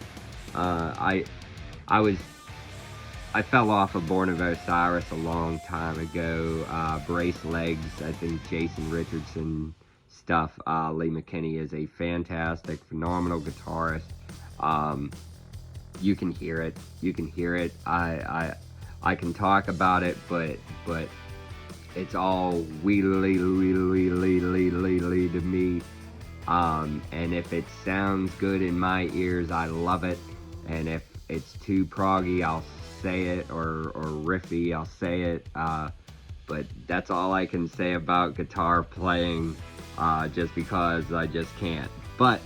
I fell off of Born of Osiris a long time ago. Brace Legs, I think Jason Richardson stuff. Lee McKinney is a fantastic, phenomenal guitarist. You can hear it. I can talk about it, but it's all wheedly to me. And if it sounds good in my ears, I love it. And if it's too proggy, I'll say it, or riffy, I'll say it. But that's all I can say about guitar playing, just because I just can't. But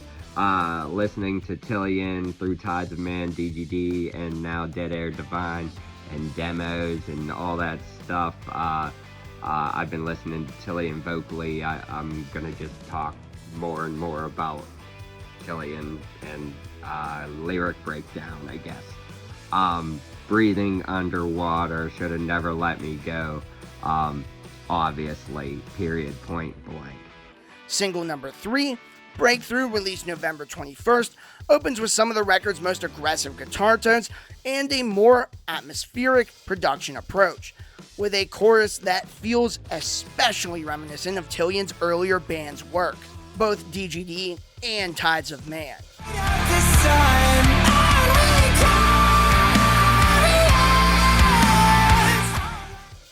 listening to Tillian, Through Tides of Man, DGD, and now Dead Air Divine, and demos and all that stuff, I've been listening to Tillian vocally. I'm gonna just talk more and more about Tillian and lyric breakdown, I guess. Breathing Underwater, Should Have Never Let Me Go, obviously, period, point blank. Single number 3, Breakthrough, released November 21st, opens with some of the record's most aggressive guitar tones and a more atmospheric production approach, with a chorus that feels especially reminiscent of Tillian's earlier band's work, both DGD and Tides of Man.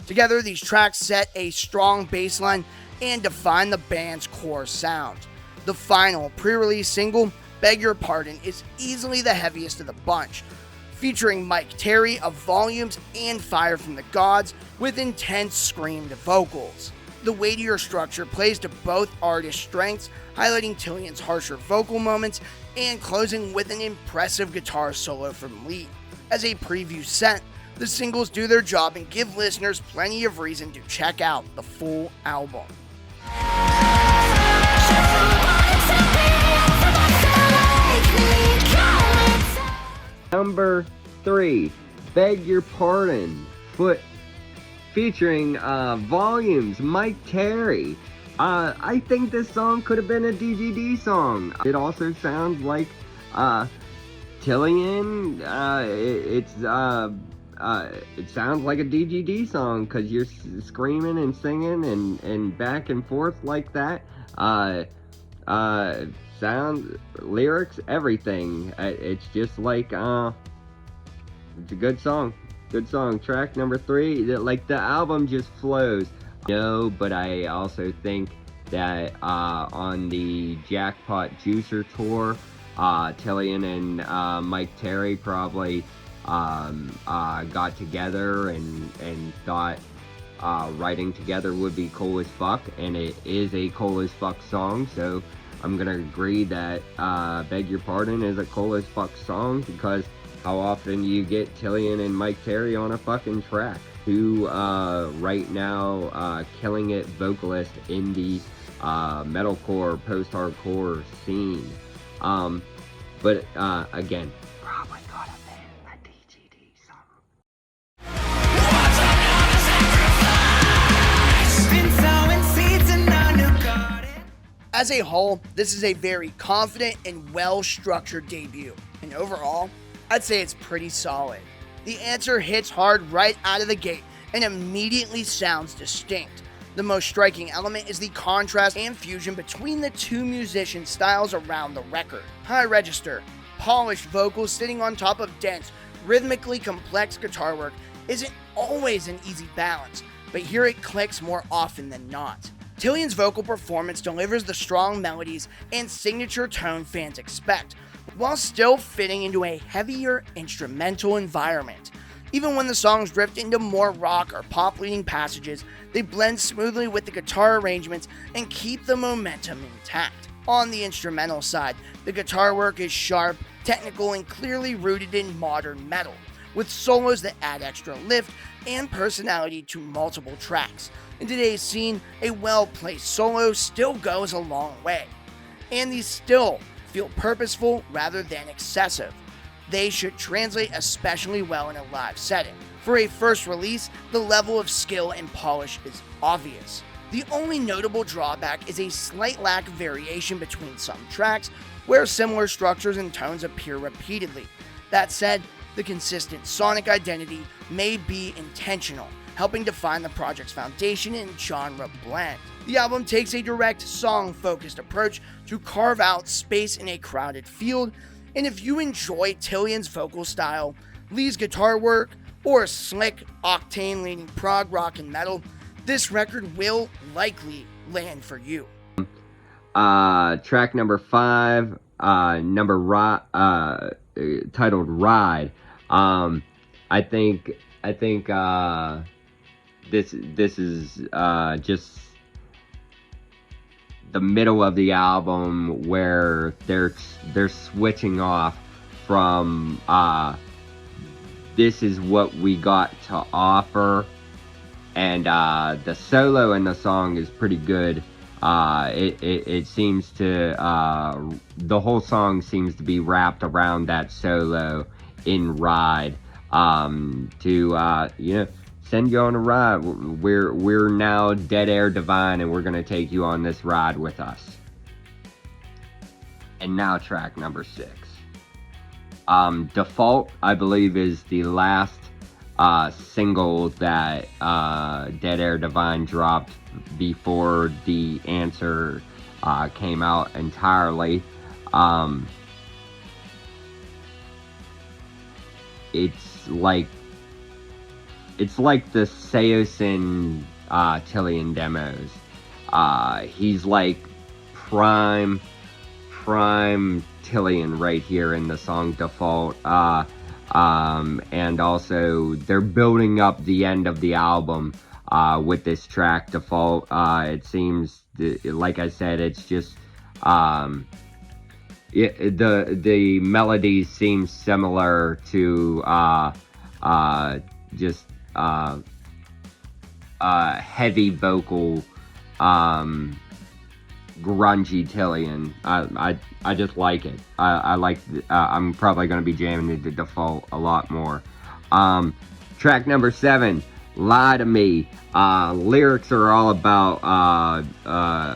Together, these tracks set a strong bass line and define the band's core sound. The final pre-release single, Beg Your Pardon, is easily the heaviest of the bunch, featuring Mike Terry of Volumes and Fire from the Gods with intense screamed vocals. The weightier structure plays to both artists' strengths, highlighting Tillian's harsher vocal moments and closing with an impressive guitar solo from Lee. As a preview set, the singles do their job and give listeners plenty of reason to check out the full album. Number 3, Beg Your Pardon, featuring Volumes, Mike Terry. I think this song could have been a DGD song. It also sounds like Tillian. It sounds like a DGD song because you're screaming and singing and back and forth like that. Sound, lyrics, everything. It's just like, it's a good song. Good song. Track number 3, like the album just flows. No, but I also think that on the Jackpot Juicer tour, Tillian and Mike Terry probably got together and thought writing together would be cool as fuck, and it is a cool as fuck song, so I'm gonna agree that Beg Your Pardon is a cool as fuck song, because how often you get Tillian and Mike Terry on a fucking track? Who right now killing it vocalist in the metalcore, post-hardcore scene. But again, probably could have been a DGD song. As a whole, this is a very confident and well-structured debut, and overall, I'd say it's pretty solid. The answer hits hard right out of the gate and immediately sounds distinct. The most striking element is the contrast and fusion between the two musician styles around the record. High register, polished vocals sitting on top of dense, rhythmically complex guitar work isn't always an easy balance, but here it clicks more often than not. Tilian's vocal performance delivers the strong melodies and signature tone fans expect, while still fitting into a heavier instrumental environment. Even when the songs drift into more rock or pop-leaning passages, they blend smoothly with the guitar arrangements and keep the momentum intact. On the instrumental side, the guitar work is sharp, technical, and clearly rooted in modern metal, with solos that add extra lift and personality to multiple tracks. In today's scene, a well-placed solo still goes a long way, and these still feel purposeful rather than excessive. They should translate especially well in a live setting. For a first release, the level of skill and polish is obvious. The only notable drawback is a slight lack of variation between some tracks, where similar structures and tones appear repeatedly. That said, the consistent sonic identity may be intentional, helping define the project's foundation and genre blend. The album takes a direct, song-focused approach to carve out space in a crowded field, and if you enjoy Tilian's vocal style, Lee's guitar work, or slick, octane-leaning prog rock and metal, this record will likely land for you. Track number 5, titled Ride. I think this is just the middle of the album where they're switching off from this is what we got to offer, and the solo in the song is pretty good. It seems to the whole song seems to be wrapped around that solo in Ride, to send you on a ride. We're now Dead Air Divine, and we're gonna take you on this ride with us. And now track number 6. Default, I believe, is the last single that Dead Air Divine dropped before The Answer came out entirely. It's like the Seosin Tilian demos. He's like prime Tilian right here in the song Default. And also they're building up the end of the album with this track Default. It seems, like I said, it's just the melodies seem similar to just heavy vocal grungy Tilian. I just like it. I like. I'm probably going to be jamming into Default a lot more. Track number 7, Lie to Me. Lyrics are all about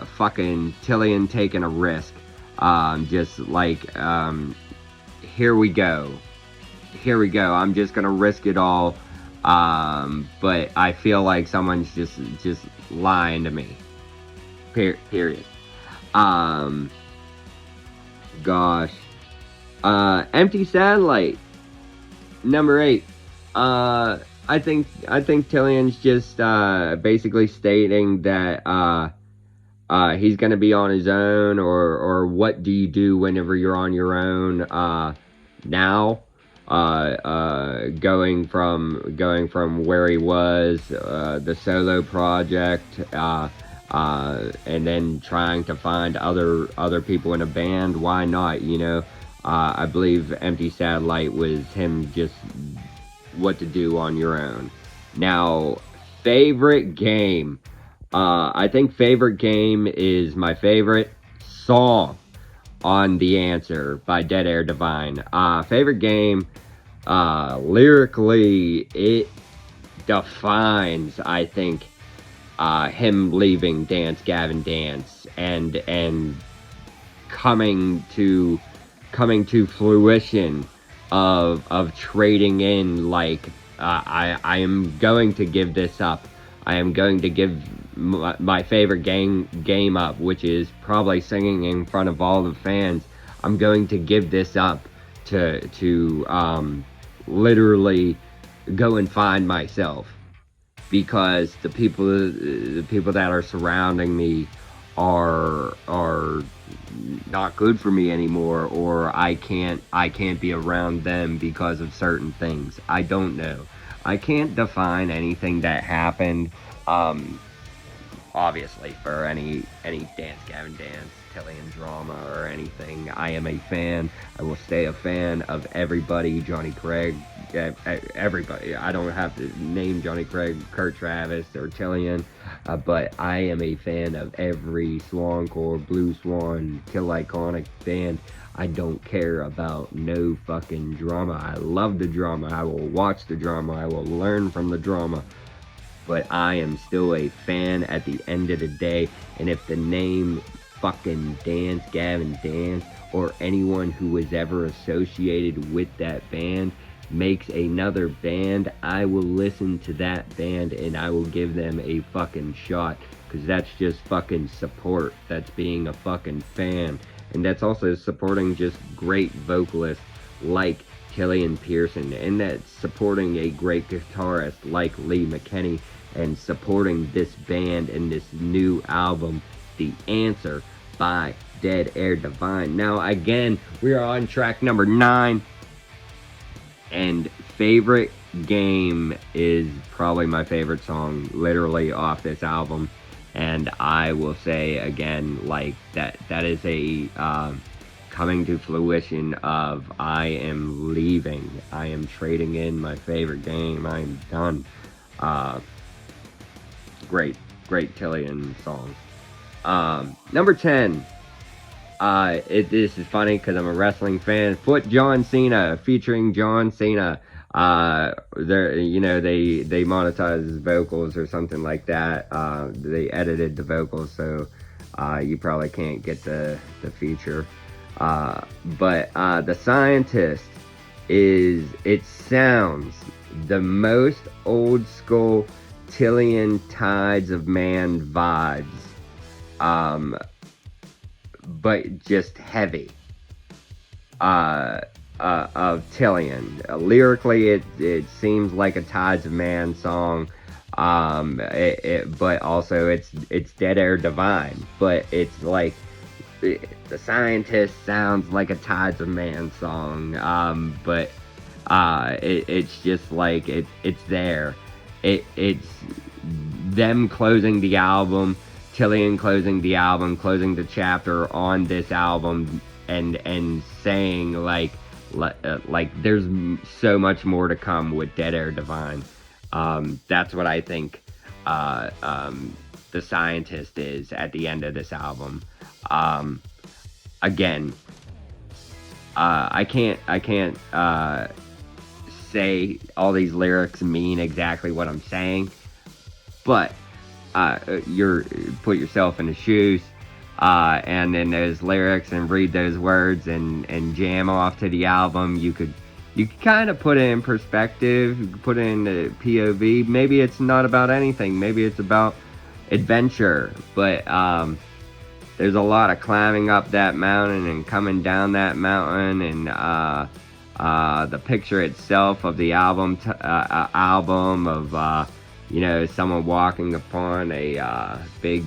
fucking Tilian taking a risk. Just like here we go. I'm just gonna risk it all. But I feel like someone's just lying to me. Period. Gosh. Empty Satellite. Number 8. I think Tilian's just basically stating that he's gonna be on his own, or what do you do whenever you're on your own now? Going from where he was, the solo project, and then trying to find other people in a band. Why not? I believe Empty Satellite was him just what to do on your own. Now, favorite game. I think Favorite Game is my favorite song on The Answer by Dead Air Divine. Favorite Game, lyrically, it defines, I think, him leaving Dance Gavin Dance and coming to fruition of trading in, like, I am going to give this up. I am going to give my favorite game up, which is probably singing in front of all the fans. I'm going to give this up to literally go and find myself, because the people that are surrounding me are not good for me anymore, or I can't be around them because of certain things. I don't know. I can't define anything that happened. Obviously, for any Dance Gavin Dance, Tillian drama or anything, I am a fan. I will stay a fan of everybody. Johnny Craig, everybody. I don't have to name Johnny Craig, Kurt Travis, or Tillian, but I am a fan of every Swancore, Blue Swan, Kill Iconic band. I don't care about no fucking drama. I love the drama. I will watch the drama. I will learn from the drama. But I am still a fan at the end of the day. And if the name fucking Dance Gavin Dance, or anyone who was ever associated with that band, makes another band, I will listen to that band and I will give them a fucking shot. Because that's just fucking support. That's being a fucking fan. And that's also supporting just great vocalists like Killian Pearson. And that's supporting a great guitarist like Lee McKinney. And supporting this band and this new album, The Answer by Dead Air Divine. Now, again, we are on track number 9. And favorite game is probably my favorite song, literally, off this album. And I will say again, like, that is a coming to fruition of I am leaving. I am trading in my favorite game. I am done. Great Tillian song. Number 10. This is funny because I'm a wrestling fan. Foot John Cena, featuring John Cena. They monetize his vocals or something like that. They edited the vocals, so you probably can't get the feature. But The Scientist it sounds the most old school Tillian Tides of Man vibes, but just heavy, of Tillian. Lyrically, it seems like a Tides of Man song, but also it's Dead Air Divine, but it's like, The Scientist sounds like a Tides of Man song, but it's just like, it's there. It's them closing the album, Tillian closing the album, closing the chapter on this album, and saying like there's so much more to come with Dead Air Divine. That's what I think The Scientist is at the end of this album. Again, I can't say all these lyrics mean exactly what I'm saying, but you're put yourself in the shoes, and then those lyrics, and read those words, and jam off to the album. You could kind of put it in perspective. You could put it in the POV. Maybe it's not about anything. Maybe it's about adventure, but there's a lot of climbing up that mountain and coming down that mountain, and the picture itself of the album of someone walking upon a big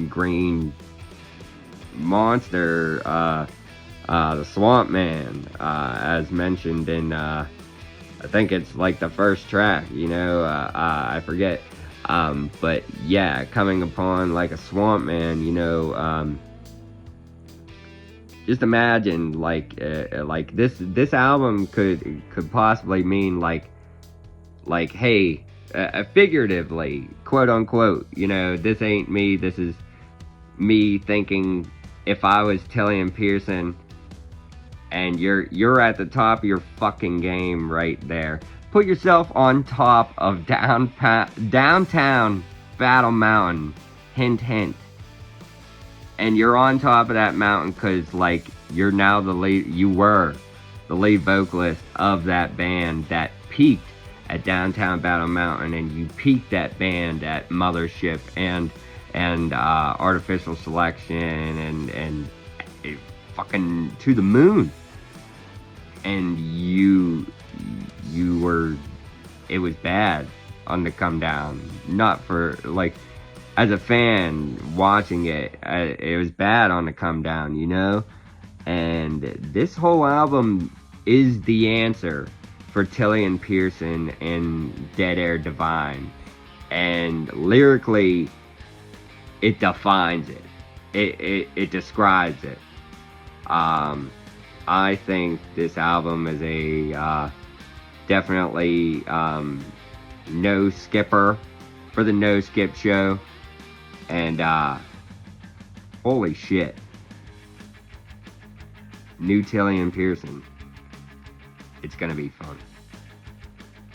green monster, the Swamp Man, as mentioned in I think it's like the first track, I forget, but yeah, coming upon like a swamp man, just imagine like this album could possibly mean like hey, figuratively, quote unquote, this ain't me, this is me thinking, if I was Tillian Pearson and you're at the top of your fucking game right there, put yourself on top of downtown Battle Mountain, hint hint, and you're on top of that mountain because like you were the lead vocalist of that band that peaked at downtown Battle Mountain, and you peaked that band at Mothership, and and artificial selection and it fucking to the moon. And it was bad on the come down. Not for, like, as a fan watching it, it was bad on the come down, you know? And this whole album is the answer for Tillian Pearson and Dead Air Divine. And lyrically, it defines it. It describes it. I think this album is a definitely no skipper for the No Skip Show. And holy shit. New Tillian Pearson. It's gonna be fun.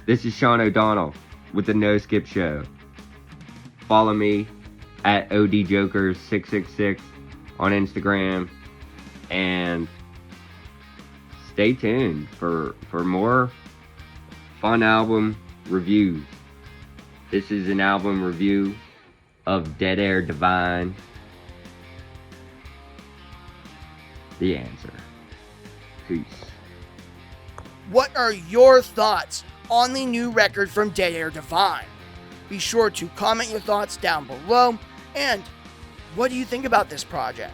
This is Sean O'Donnell with the No Skip Show. Follow me at ODJokers666 on Instagram, and stay tuned for more fun album reviews. This is an album review of Dead Air Divine. The answer. Peace. What are your thoughts on the new record from Dead Air Divine? Be sure to comment your thoughts down below. And what do you think about this project?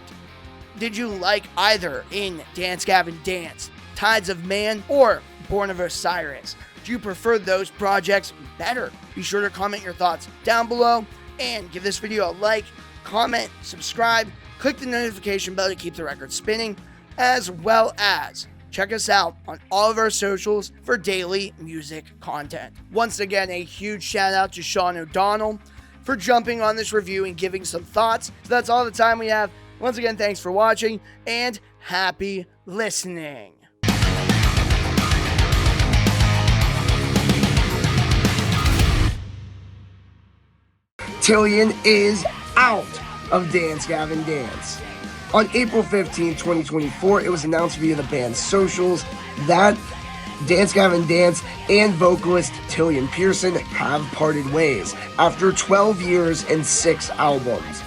Did you like either In Dance Gavin Dance, Tides of Man, or Born of Osiris? Do you prefer those projects better? Be sure to comment your thoughts down below and give this video a like, comment, subscribe, click the notification bell to keep the record spinning, as well as check us out on all of our socials for daily music content. Once again, a huge shout out to Sean O'Donnell for jumping on this review and giving some thoughts. So that's all the time we have. Once again, thanks for watching and happy listening. Tillian is out of Dance Gavin Dance. On April 15, 2024, it was announced via the band's socials that Dance Gavin Dance and vocalist Tillian Pearson have parted ways after 12 years and 6 albums.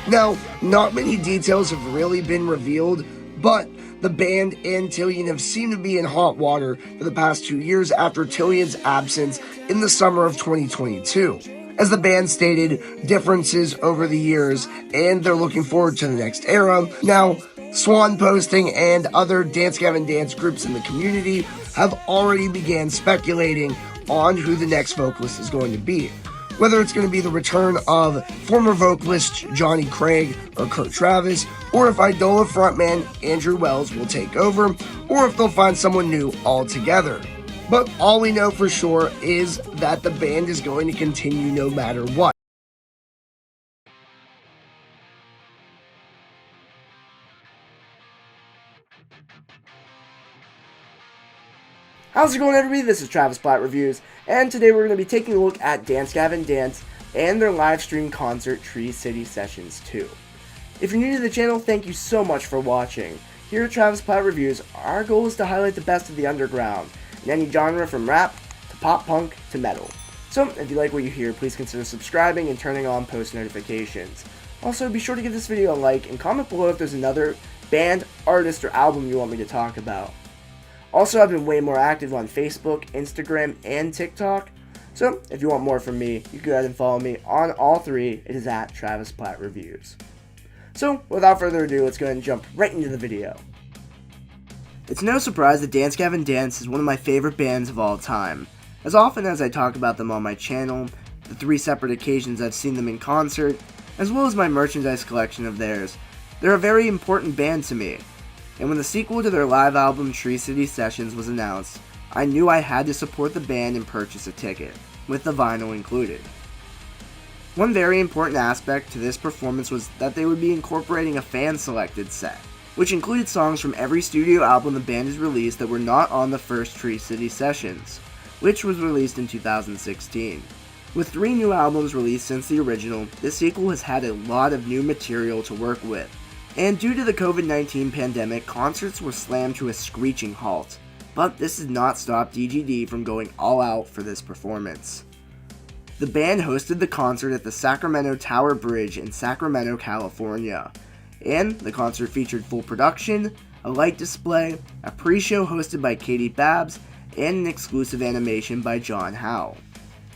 Now, not many details have really been revealed, but the band and Tillian have seemed to be in hot water for the past 2 years after Tillian's absence in the summer of 2022. As the band stated, differences over the years, and they're looking forward to the next era. Now, Swan Posting and other Dance Gavin Dance groups in the community have already began speculating on who the next vocalist is going to be. Whether it's going to be the return of former vocalist Johnny Craig or Kurt Travis, or if Idola frontman Andrew Wells will take over, or if they'll find someone new altogether. But all we know for sure is that the band is going to continue no matter what. How's it going, everybody? This is Travis Platt Reviews, and today we're going to be taking a look at Dance Gavin Dance and their live stream concert Tree City Sessions 2. If you're new to the channel, thank you so much for watching. Here at Travis Platt Reviews, our goal is to highlight the best of the underground in any genre from rap to pop punk to metal. So if you like what you hear, please consider subscribing and turning on post notifications. Also, be sure to give this video a like and comment below if there's another band, artist, or album you want me to talk about. Also, I've been way more active on Facebook, Instagram, and TikTok, so if you want more from me, you can go ahead and follow me on all three. It is at Travis Platt Reviews. So, without further ado, let's go ahead and jump right into the video. It's no surprise that Dance Gavin Dance is one of my favorite bands of all time. As often as I talk about them on my channel, the 3 separate occasions I've seen them in concert, as well as my merchandise collection of theirs, they're a very important band to me. And when the sequel to their live album Tree City Sessions was announced, I knew I had to support the band and purchase a ticket, with the vinyl included. One very important aspect to this performance was that they would be incorporating a fan-selected set, which included songs from every studio album the band has released that were not on the first Tree City Sessions, which was released in 2016. With 3 new albums released since the original, this sequel has had a lot of new material to work with, and due to the COVID-19 pandemic, concerts were slammed to a screeching halt, but this did not stop DGD from going all out for this performance. The band hosted the concert at the Sacramento Tower Bridge in Sacramento, California. And the concert featured full production, a light display, a pre-show hosted by Katie Babbs, and an exclusive animation by John Howe.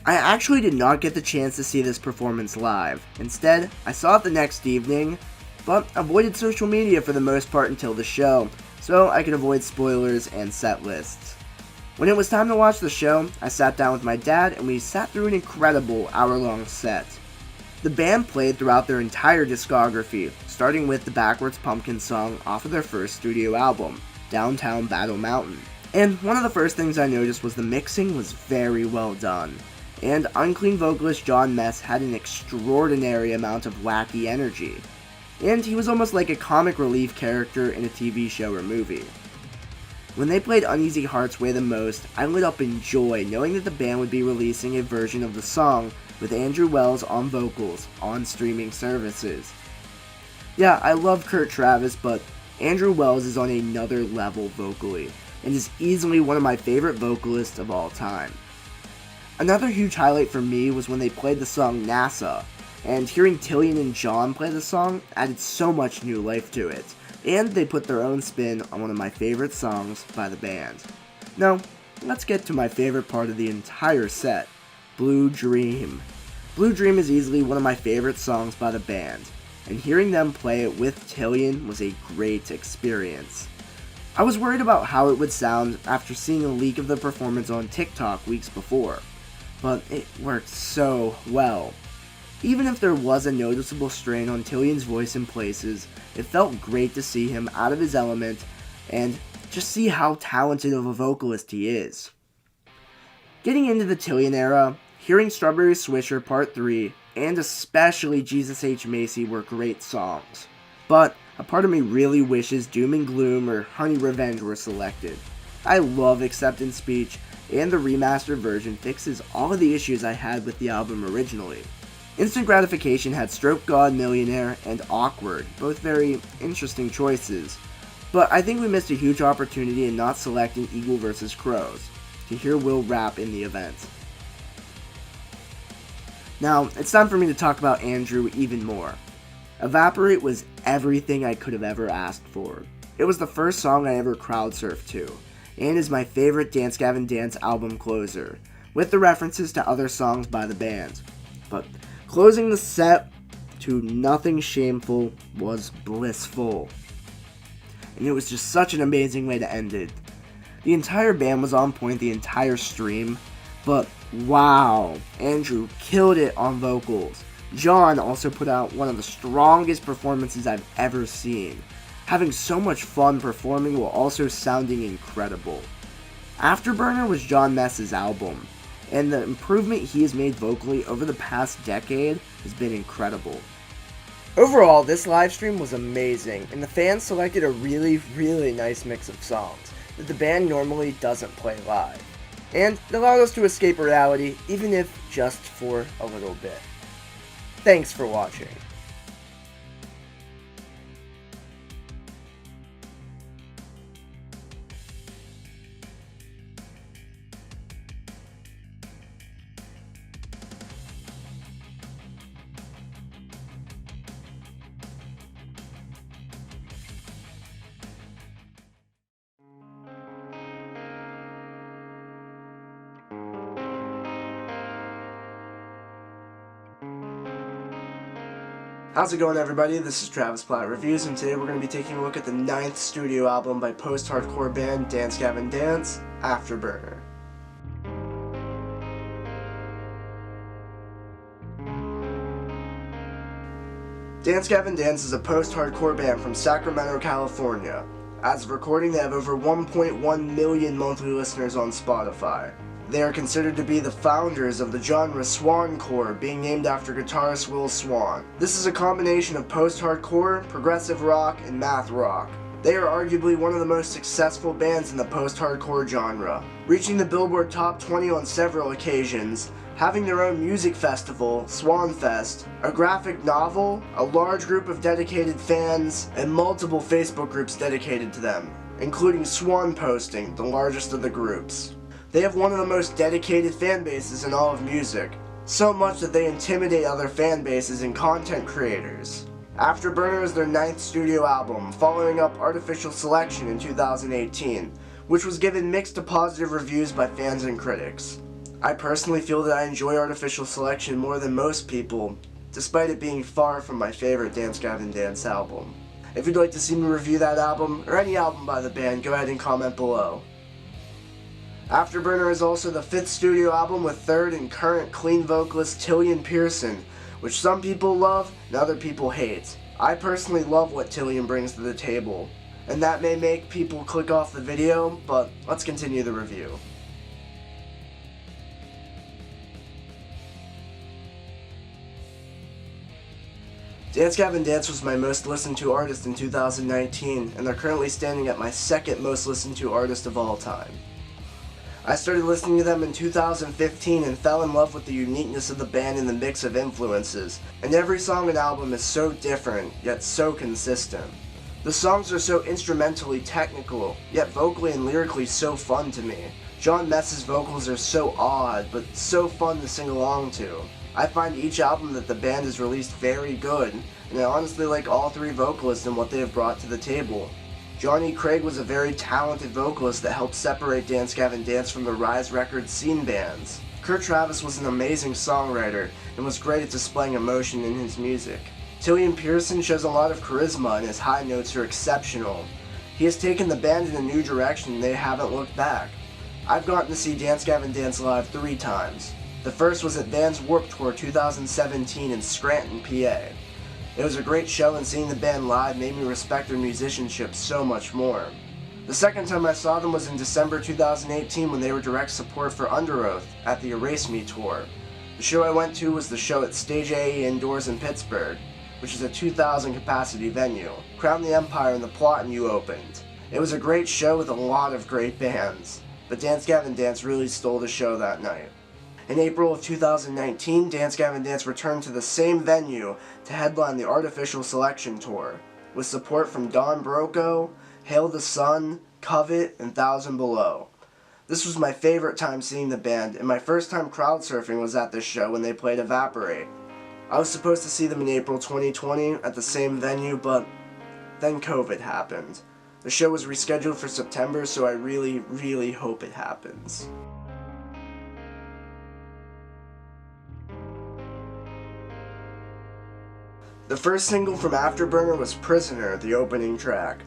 I actually did not get the chance to see this performance live. Instead, I saw it the next evening, but avoided social media for the most part until the show, so I could avoid spoilers and set lists. When it was time to watch the show, I sat down with my dad and we sat through an incredible hour-long set. The band played throughout their entire discography, starting with the Backwards Pumpkin song off of their first studio album, Downtown Battle Mountain. And one of the first things I noticed was the mixing was very well done, and unclean vocalist John Mess had an extraordinary amount of wacky energy, and he was almost like a comic relief character in a TV show or movie. When they played Uneasy Hearts Weigh the Most, I lit up in joy knowing that the band would be releasing a version of the song with Andrew Wells on vocals on streaming services. Yeah, I love Kurt Travis, but Andrew Wells is on another level vocally, and is easily one of my favorite vocalists of all time. Another huge highlight for me was when they played the song NASA, and hearing Tillian and John play the song added so much new life to it, and they put their own spin on one of my favorite songs by the band. Now, let's get to my favorite part of the entire set, Blue Dream. Blue Dream is easily one of my favorite songs by the band, and hearing them play it with Tillian was a great experience. I was worried about how it would sound after seeing a leak of the performance on TikTok weeks before, but it worked so well. Even if there was a noticeable strain on Tillian's voice in places, it felt great to see him out of his element and just see how talented of a vocalist he is. Getting into the Tillian era, hearing Strawberry Swisher Part 3 and especially Jesus H. Macy were great songs, but a part of me really wishes Doom and Gloom or Honey Revenge were selected. I love Acceptance Speech, and the remastered version fixes all of the issues I had with the album originally. Instant Gratification had Stroke God Millionaire and Awkward, both very interesting choices, but I think we missed a huge opportunity in not selecting Eagle vs. Crows to hear Will rap in the event. Now, it's time for me to talk about Andrew even more. Evaporate was everything I could have ever asked for. It was the first song I ever crowd surfed to, and is my favorite Dance Gavin Dance album closer, with the references to other songs by the band. But closing the set to Nothing Shameful was blissful. And it was just such an amazing way to end it. The entire band was on point the entire stream, but wow, Andrew killed it on vocals. John also put out one of the strongest performances I've ever seen, having so much fun performing while also sounding incredible. Afterburner was John Mess's album, and the improvement he has made vocally over the past decade has been incredible. Overall, this livestream was amazing, and the fans selected a really nice mix of songs that the band normally doesn't play live, and it allowed us to escape reality, even if just for a little bit. Thanks for watching. How's it going, everybody? This is Travis Platt Reviews, and today we're going to be taking a look at the 9th studio album by post-hardcore band Dance Gavin Dance, Afterburner. Dance Gavin Dance is a post-hardcore band from Sacramento, California. As of recording, they have over 1.1 million monthly listeners on Spotify. They are considered to be the founders of the genre swancore, being named after guitarist Will Swan. This is a combination of post-hardcore, progressive rock, and math rock. They are arguably one of the most successful bands in the post-hardcore genre, reaching the Billboard Top 20 on several occasions, having their own music festival, Swanfest, a graphic novel, a large group of dedicated fans, and multiple Facebook groups dedicated to them, including Swan Posting, the largest of the groups. They have one of the most dedicated fan bases in all of music, so much that they intimidate other fan bases and content creators. Afterburner is their 9th studio album, following up Artificial Selection in 2018, which was given mixed to positive reviews by fans and critics. I personally feel that I enjoy Artificial Selection more than most people, despite it being far from my favorite Dance Gavin Dance album. If you'd like to see me review that album, or any album by the band, go ahead and comment below. Afterburner is also the 5th studio album with 3rd and current clean vocalist Tillian Pearson, which some people love and other people hate. I personally love what Tillian brings to the table, and that may make people click off the video, but let's continue the review. Dance Gavin Dance was my most listened to artist in 2019, and they're currently standing at my 2nd most listened to artist of all time. I started listening to them in 2015 and fell in love with the uniqueness of the band and the mix of influences, and every song and album is so different, yet so consistent. The songs are so instrumentally technical, yet vocally and lyrically so fun to me. John Mess's vocals are so odd, but so fun to sing along to. I find each album that the band has released very good, and I honestly like all 3 vocalists and what they have brought to the table. Johnny Craig was a very talented vocalist that helped separate Dance Gavin Dance from the Rise Records scene bands. Kurt Travis was an amazing songwriter and was great at displaying emotion in his music. Tillian Pearson shows a lot of charisma and his high notes are exceptional. He has taken the band in a new direction and they haven't looked back. I've gotten to see Dance Gavin Dance live 3 times. The first was at Vans Warped Tour 2017 in Scranton, PA. It was a great show and seeing the band live made me respect their musicianship so much more. The second time I saw them was in December 2018 when they were direct support for Under Oath at the Erase Me tour. The show I went to was the show at Stage AE Indoors in Pittsburgh, which is a 2,000 capacity venue. Crown the Empire and the Plot and You opened. It was a great show with a lot of great bands, but Dance Gavin Dance really stole the show that night. In April of 2019, Dance Gavin Dance returned to the same venue to headline the Artificial Selection Tour, with support from Don Broco, Hail the Sun, Covet, and Thousand Below. This was my favorite time seeing the band, and my first time crowd surfing was at this show when they played Evaporate. I was supposed to see them in April 2020 at the same venue, but then COVID happened. The show was rescheduled for September, so I really hope it happens. The first single from Afterburner was Prisoner, the opening track.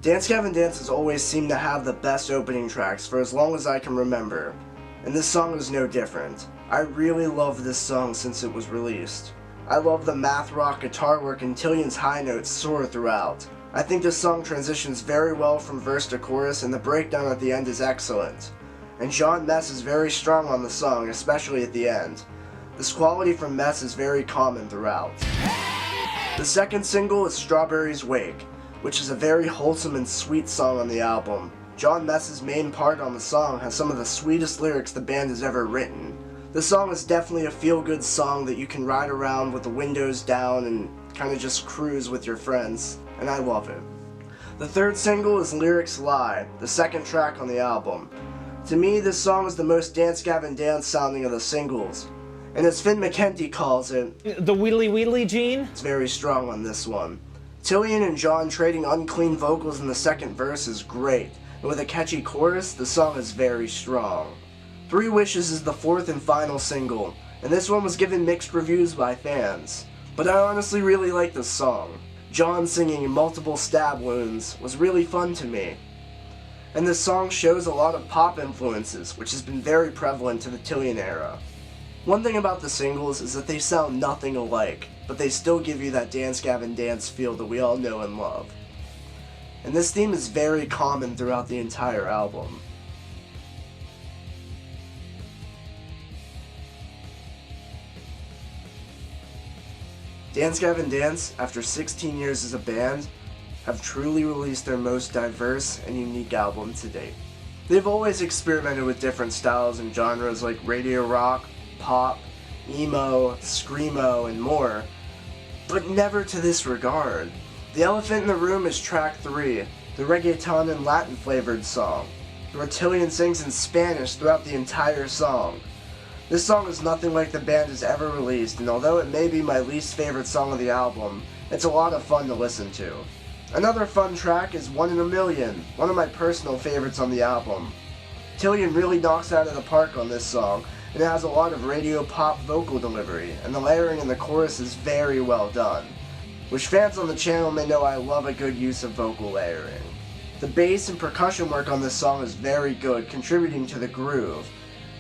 Dance Gavin Dance has always seemed to have the best opening tracks for as long as I can remember, and this song is no different. I really love this song since it was released. I love the math rock guitar work and Tillian's high notes soar throughout. I think this song transitions very well from verse to chorus and the breakdown at the end is excellent. And John Mess is very strong on the song, especially at the end. This quality from Mess is very common throughout. The second single is Strawberry's Wake, which is a very wholesome and sweet song on the album. John Mess's main part on the song has some of the sweetest lyrics the band has ever written. This song is definitely a feel-good song that you can ride around with the windows down and kind of just cruise with your friends, and I love it. The third single is Lyrics Lie, the second track on the album. To me, this song is the most Dance Gavin Dance sounding of the singles. And as Finn McKenty calls it, the wheelie wheelie gene? It's very strong on this one. Tillian and John trading unclean vocals in the second verse is great, and with a catchy chorus, the song is very strong. 3 Wishes is the 4th and final single, and this one was given mixed reviews by fans. But I honestly really like this song. John singing Multiple Stab Wounds was really fun to me. And this song shows a lot of pop influences, which has been very prevalent to the Tillian era. One thing about the singles is that they sound nothing alike, but they still give you that Dance Gavin Dance feel that we all know and love. And this theme is very common throughout the entire album. Dance Gavin Dance, after 16 years as a band, have truly released their most diverse and unique album to date. They've always experimented with different styles and genres like radio rock, pop, emo, screamo, and more, but never to this regard. The Elephant in the Room is track 3, the reggaeton and Latin flavored song. Tillian sings in Spanish throughout the entire song. This song is nothing like the band has ever released, and although it may be my least favorite song of the album, it's a lot of fun to listen to. Another fun track is One in a Million, one of my personal favorites on the album. Tillian really knocks out of the park on this song, and it has a lot of radio pop vocal delivery, and the layering in the chorus is very well done. Which fans on the channel may know I love a good use of vocal layering. The bass and percussion work on this song is very good, contributing to the groove.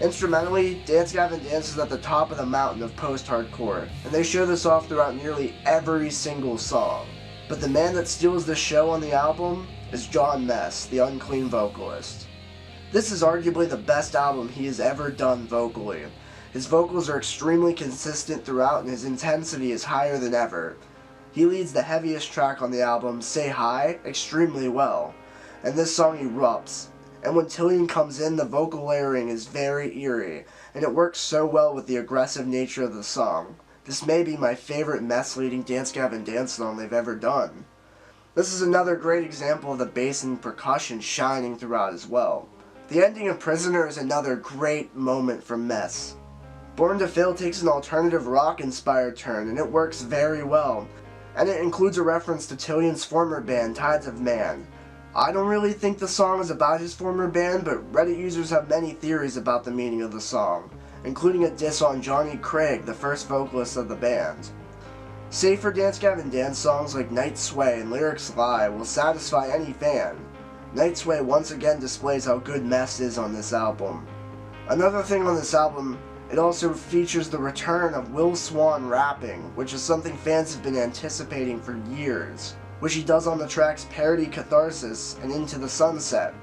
Instrumentally, Dance Gavin Dance is at the top of the mountain of post-hardcore, and they show this off throughout nearly every single song. But the man that steals the show on the album is John Mess, the unclean vocalist. This is arguably the best album he has ever done vocally. His vocals are extremely consistent throughout and his intensity is higher than ever. He leads the heaviest track on the album, Say Hi, extremely well, and this song erupts. And when Tillian comes in, the vocal layering is very eerie, and it works so well with the aggressive nature of the song. This may be my favorite Mess leading Dance Gavin Dance song they've ever done. This is another great example of the bass and percussion shining throughout as well. The ending of Prisoner is another great moment from Mess. Born to Fail takes an alternative rock-inspired turn, and it works very well, and it includes a reference to Tillian's former band, Tides of Man. I don't really think the song is about his former band, but Reddit users have many theories about the meaning of the song, including a diss on Johnny Craig, the first vocalist of the band. Safer Dance Gavin Dance songs like Night Sway and Lyrics Lie will satisfy any fan. Night Sway once again displays how good Mess is on this album. Another thing on this album, it also features the return of Will Swan rapping, which is something fans have been anticipating for years, which he does on the tracks Parody Catharsis and Into the Sunset.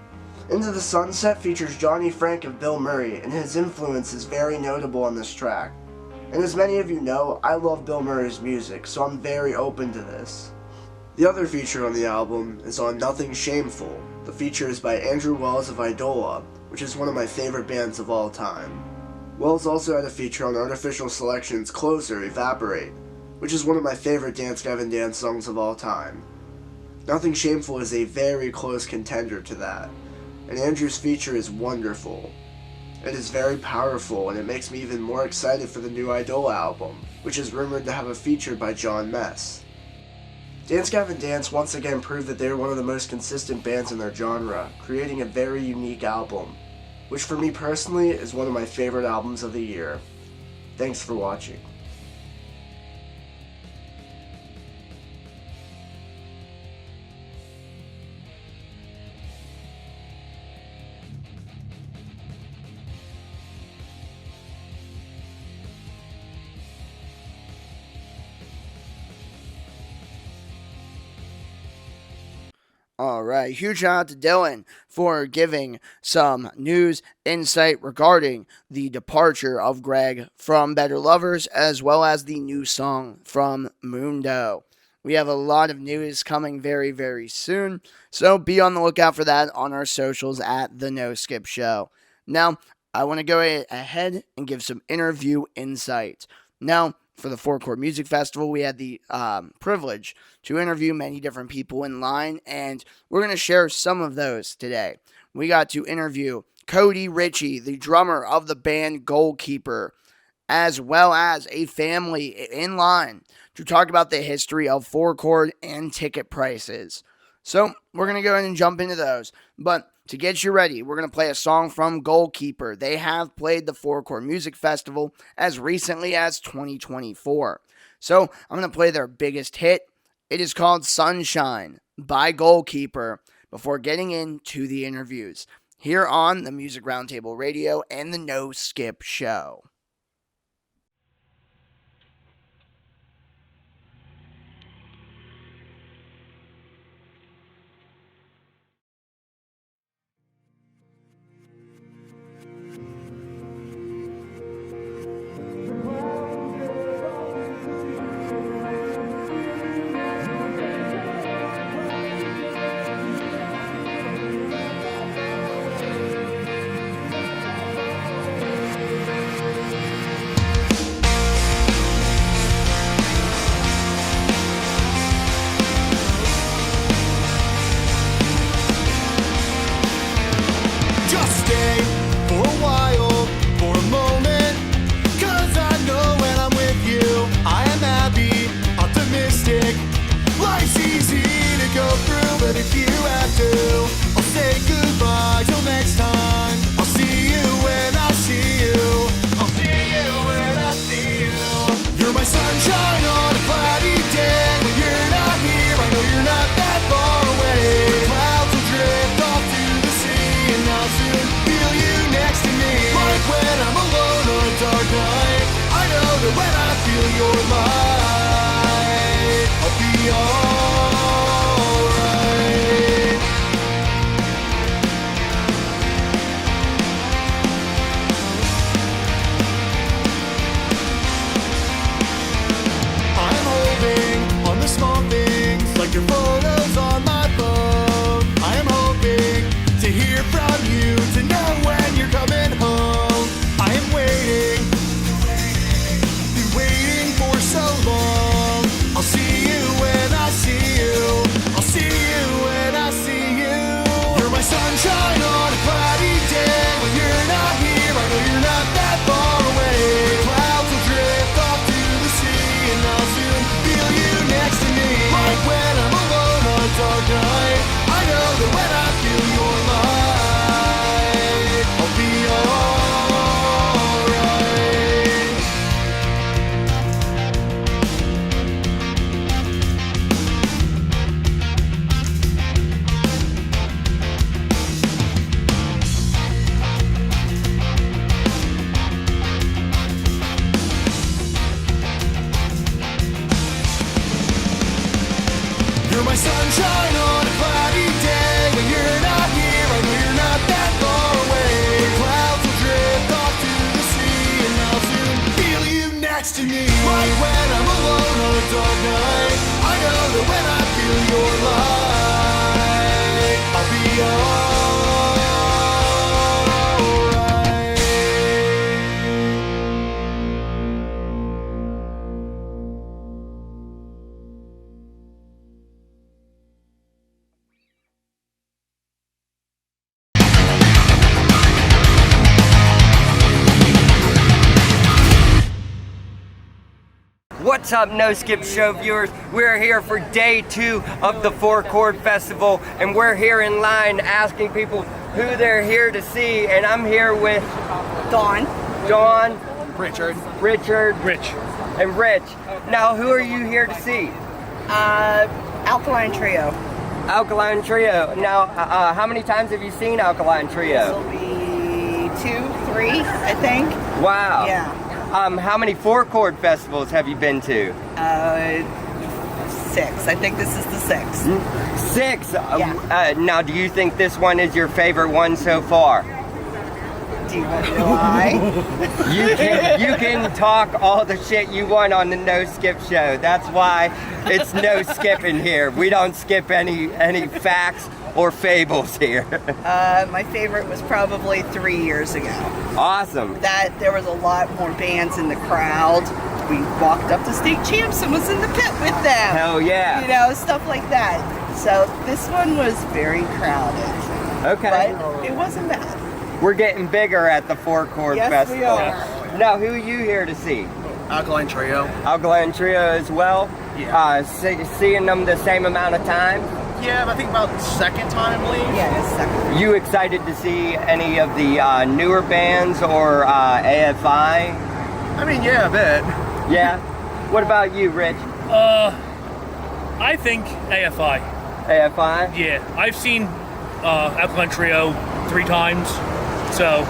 Into the Sunset features Johnny Frank of Bill Murray, and his influence is very notable on this track. And as many of you know, I love Bill Murray's music, so I'm very open to this. The other feature on the album is on Nothing Shameful. The feature is by Andrew Wells of Idola, which is one of my favorite bands of all time. Wells also had a feature on Artificial Selection's Closer, Evaporate, which is one of my favorite Dance Gavin Dance songs of all time. Nothing Shameful is a very close contender to that, and Andrew's feature is wonderful. It is very powerful, and it makes me even more excited for the new Idola album, which is rumored to have a feature by John Mess. Dance Gavin Dance once again proved that they are one of the most consistent bands in their genre, creating a very unique album, which for me personally is one of my favorite albums of the year. Thanks for watching. Alright, huge shout out to Dylan for giving some news insight regarding the departure of Greg from Better Lovers, as well as the new song from Moondough. We have a lot of news coming very, very soon, so be on the lookout for that on our socials at The No Skip Show. Now, I want to go ahead and give some interview insight. Now, for the Four Chord Music Festival, we had the privilege to interview many different people in line, and we're going to share some of those today. We got to interview Cody Ritchie, the drummer of the band Goalkeeper, as well as a family in line to talk about the history of Four Chord and ticket prices. So we're going to go ahead and jump into those, but to get you ready, we're going to play a song from Goalkeeper. They have played the Four Chord Music Festival as recently as 2024. So I'm going to play their biggest hit. It is called Sunshine by Goalkeeper before getting into the interviews here on the Music Roundtable Radio and the No Skip Show. sunshine on a cloudy day. When you're not here, I know you're not that far away. Clouds will drift off to the sea, and I'll soon feel you next to me. Like when I'm alone on a dark night, I know that when I feel your light, I'll be alright. I'm holding on the small things, like your photos on my phone. I am hoping to hear from you, to know when you're coming home. I am waiting, been waiting for so long. I'll see you when I see you. I'll see you when I see you. You're my sunshine on a cloudy day. When you're not here, I know you're not that far away. Clouds will drift off to the sea, and I'll soon feel you next to me. Like when I'm alone on a dark night, I know that when I feel your light, I'll be alright. You're my sunshine on a cloudy day. When you're not here, I know you're not that far away. Clouds will drift off to the sea, and I'll soon feel you next to me. Like when I'm alone on a dark night, I know that when I feel your light, I'll be alright. What's up, No Skip Show viewers? We're here for day 2 of the Four Chord Festival, and we're here in line asking people who they're here to see, and I'm here with Dawn. Richard, Rich, and Rich. Now, who are you here to see? Alkaline Trio. Alkaline Trio. Now, how many times have you seen Alkaline Trio? This will be 2, 3, I think. Wow. Yeah. How many Four Chord festivals have you been to? 6. I think this is the 6th. 6? Yeah. Now, do you think this one is your favorite one so far? Do you want to know why? You can talk all the shit you want on the No Skip Show. That's why it's no skipping here. We don't skip any facts or fables here. My favorite was probably 3 years ago. Awesome. That there was a lot more bands in the crowd. We walked up to state champs and was in the pit with them. Hell yeah. You know, stuff like that. So this one was very crowded. Okay. But it wasn't bad. We're getting bigger at the Four Chord Yes, Festival. we are. Now, who are you here to see? Alkaline Trio. Alkaline Trio as well? Yeah. Seeing them the same amount of time? Yeah, I think about second time, I believe. Yeah, it's second. You excited to see any of the newer bands or AFI? I mean, yeah, a bit. Yeah? What about you, Rich? I think AFI. AFI? Yeah, I've seen Alkaline Trio 3 times, so...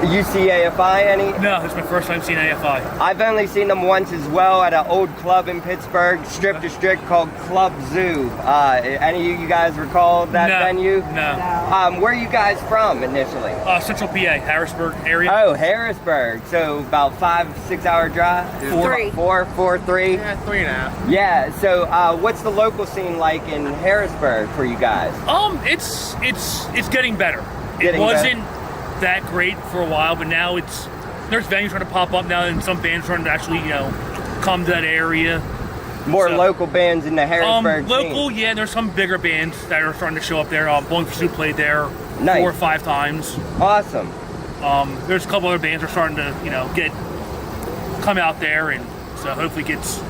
You see AFI any? No, it's my first time seeing AFI. I've only seen them once as well at an old club in Pittsburgh, Strip District, called Club Zoo. Any of you guys recall that venue? No. Where are you guys from initially? Central PA, Harrisburg area. Oh, Harrisburg. So about 5-6 hour drive? 3. 4, 3? Yeah, 3.5. Yeah, so what's the local scene like in Harrisburg for you guys? It's getting better. Getting it wasn't that great for a while, but now there's venues trying to pop up now, and some bands trying to actually, come to that area. More local bands in the Harrisburg local, scene. yeah, there's some bigger bands that are starting to show up there. Blowing for Soup played there 4 or 5 times. Awesome. There's a couple other bands that are starting to, come out there, and so hopefully it gets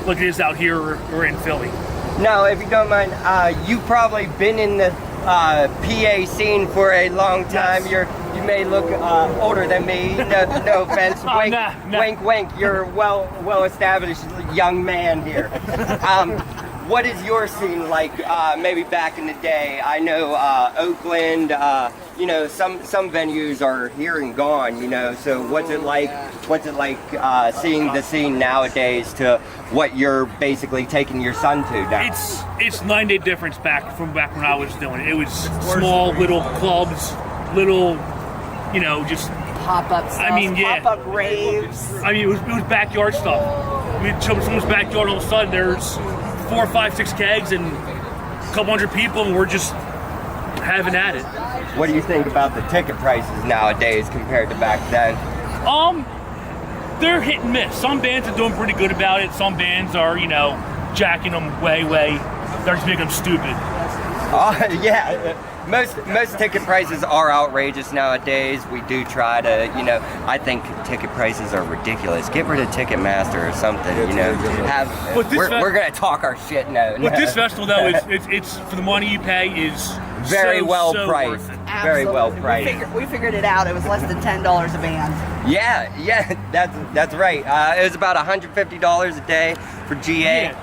like it is out here or in Philly. Now, if you don't mind, you've probably been in the PA scene for a long time. Yes. You may look older than me. No offense. Wink, nah. wink, wink. You're a well-established young man here. What is your scene like? Maybe back in the day. I know Oakland. Some venues are here and gone. So what's it like? What's it like seeing the scene nowadays to what you're basically taking your son to now? It's 9-day difference from back when I was doing it. It was small little clubs, little, just Pop-up stuff, pop-up raves. it was backyard stuff. We'd show up someone's backyard, all of a sudden there's 4, 5, 6 kegs and a couple hundred people, and we're just having at it. What do you think about the ticket prices nowadays compared to back then? They're hit and miss. Some bands are doing pretty good about it. Some bands are, jacking them way. They're just making them stupid. Yeah. Most ticket prices are outrageous nowadays. We do try to, I think ticket prices are ridiculous. Get rid of Ticketmaster or something, We're gonna talk our shit now. With this festival though, it's for the money you pay is very well so priced. worth it. Very well priced. We figured it out. It was less than $10 a band. Yeah, that's right. It was about $150 a day for GA. Yeah.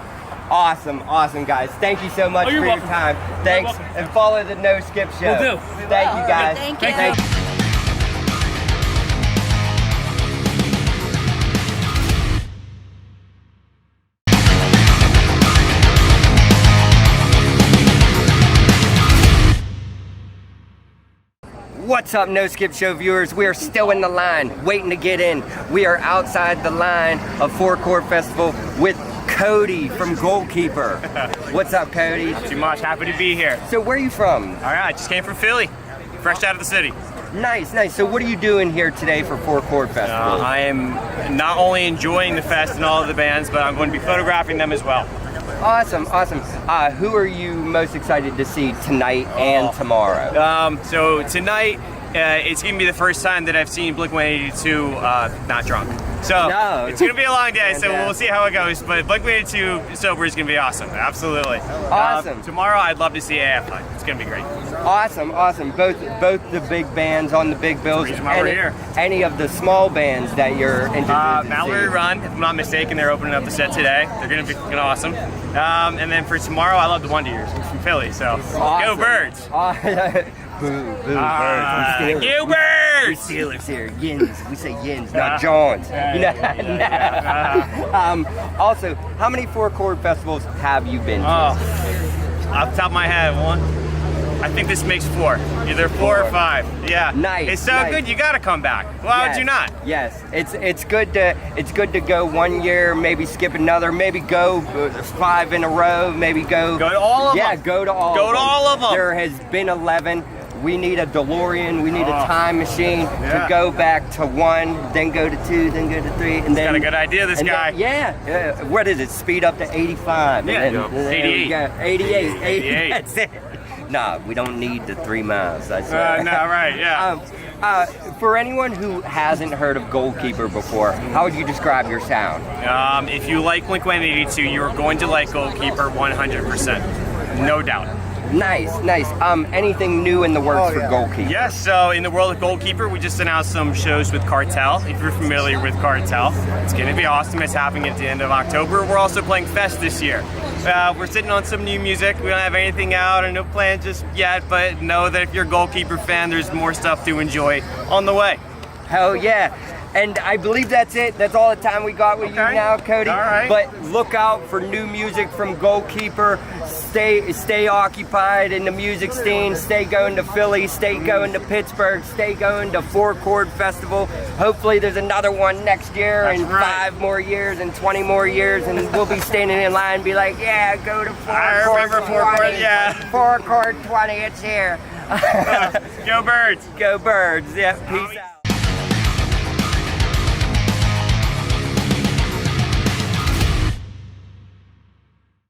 Awesome, guys. Thank you so much for your welcome. time. Thanks, and follow the No Skip Show. Will do. Thank you, guys. Thank you. What's up, No Skip Show viewers? We are still in the line, waiting to get in. We are outside the line of Four Chord Festival with Cody from Goalkeeper. What's up, Cody? Not too much. Happy to be here. So where are you from? All right, I just came from Philly, fresh out of the city. Nice. So what are you doing here today for Four Chord Festival? I am not only enjoying the fest and all of the bands, but I'm going to be photographing them as well. Awesome. Who are you most excited to see tonight and tomorrow? So tonight, it's going to be the first time that I've seen Blink-182 not drunk. So it's going to be a long day, so we'll see how it goes. But Blink-182 sober is going to be awesome. Absolutely. Awesome. Tomorrow, I'd love to see AFI. It's going to be great. Awesome. Both the big bands on the big bills. Reason why we're here. Any of the small bands that you're interested in Mallory seeing? Run, if I'm not mistaken, they're opening up the set today. They're going to be awesome. And then for tomorrow, I love the Wonder Years. I'm from Philly, so Awesome. go Birds. Boo, Birds. You Birds! We Steelers here. Yins. We say Yins, not Johns. Also, how many Four Chord festivals have you been to? Off the top of my head, one. I think this makes 4. Either 4 or 5. Yeah. Nice. It's so good, you gotta come back. Why would you not? Yes. It's good to go one year, maybe skip another, maybe go 5 in a row, maybe go to all of them. Yeah, go to all. Go to all of them. There has been 11. We need a DeLorean. We need a time machine to go back to 1, then go to 2, then go to 3, and then. Got a good idea, this guy. Then, what is it? Speed up to 85. Yeah. And then, 88. 88. That's it. Nah, we don't need the 3 miles. That's right, yeah. For anyone who hasn't heard of Goalkeeper before, how would you describe your sound? If you like Blink-182, you're going to like Goalkeeper 100%. No doubt. Nice. Anything new in the works for Goalkeeper? Yes, so in the world of Goalkeeper, we just announced some shows with Cartel. If you're familiar with Cartel, it's going to be awesome. It's happening at the end of October. We're also playing Fest this year. We're sitting on some new music. We don't have anything out or no plans just yet, but know that if you're a Goalkeeper fan, there's more stuff to enjoy on the way. Hell yeah. And I believe that's it. That's all the time we got with you now, Cody. All right. But look out for new music from Goalkeeper. Stay occupied in the music scene. Stay going to Philly. Stay going to Pittsburgh. Stay going to Four Chord Festival. Hopefully there's another one next year, and 5 more years, and 20 more years, and we'll be standing in line and be like, yeah, go to Four Chord 20. Four Chord, yeah. Four Chord 20, it's here. Go Birds. Go Birds. Yeah, peace out.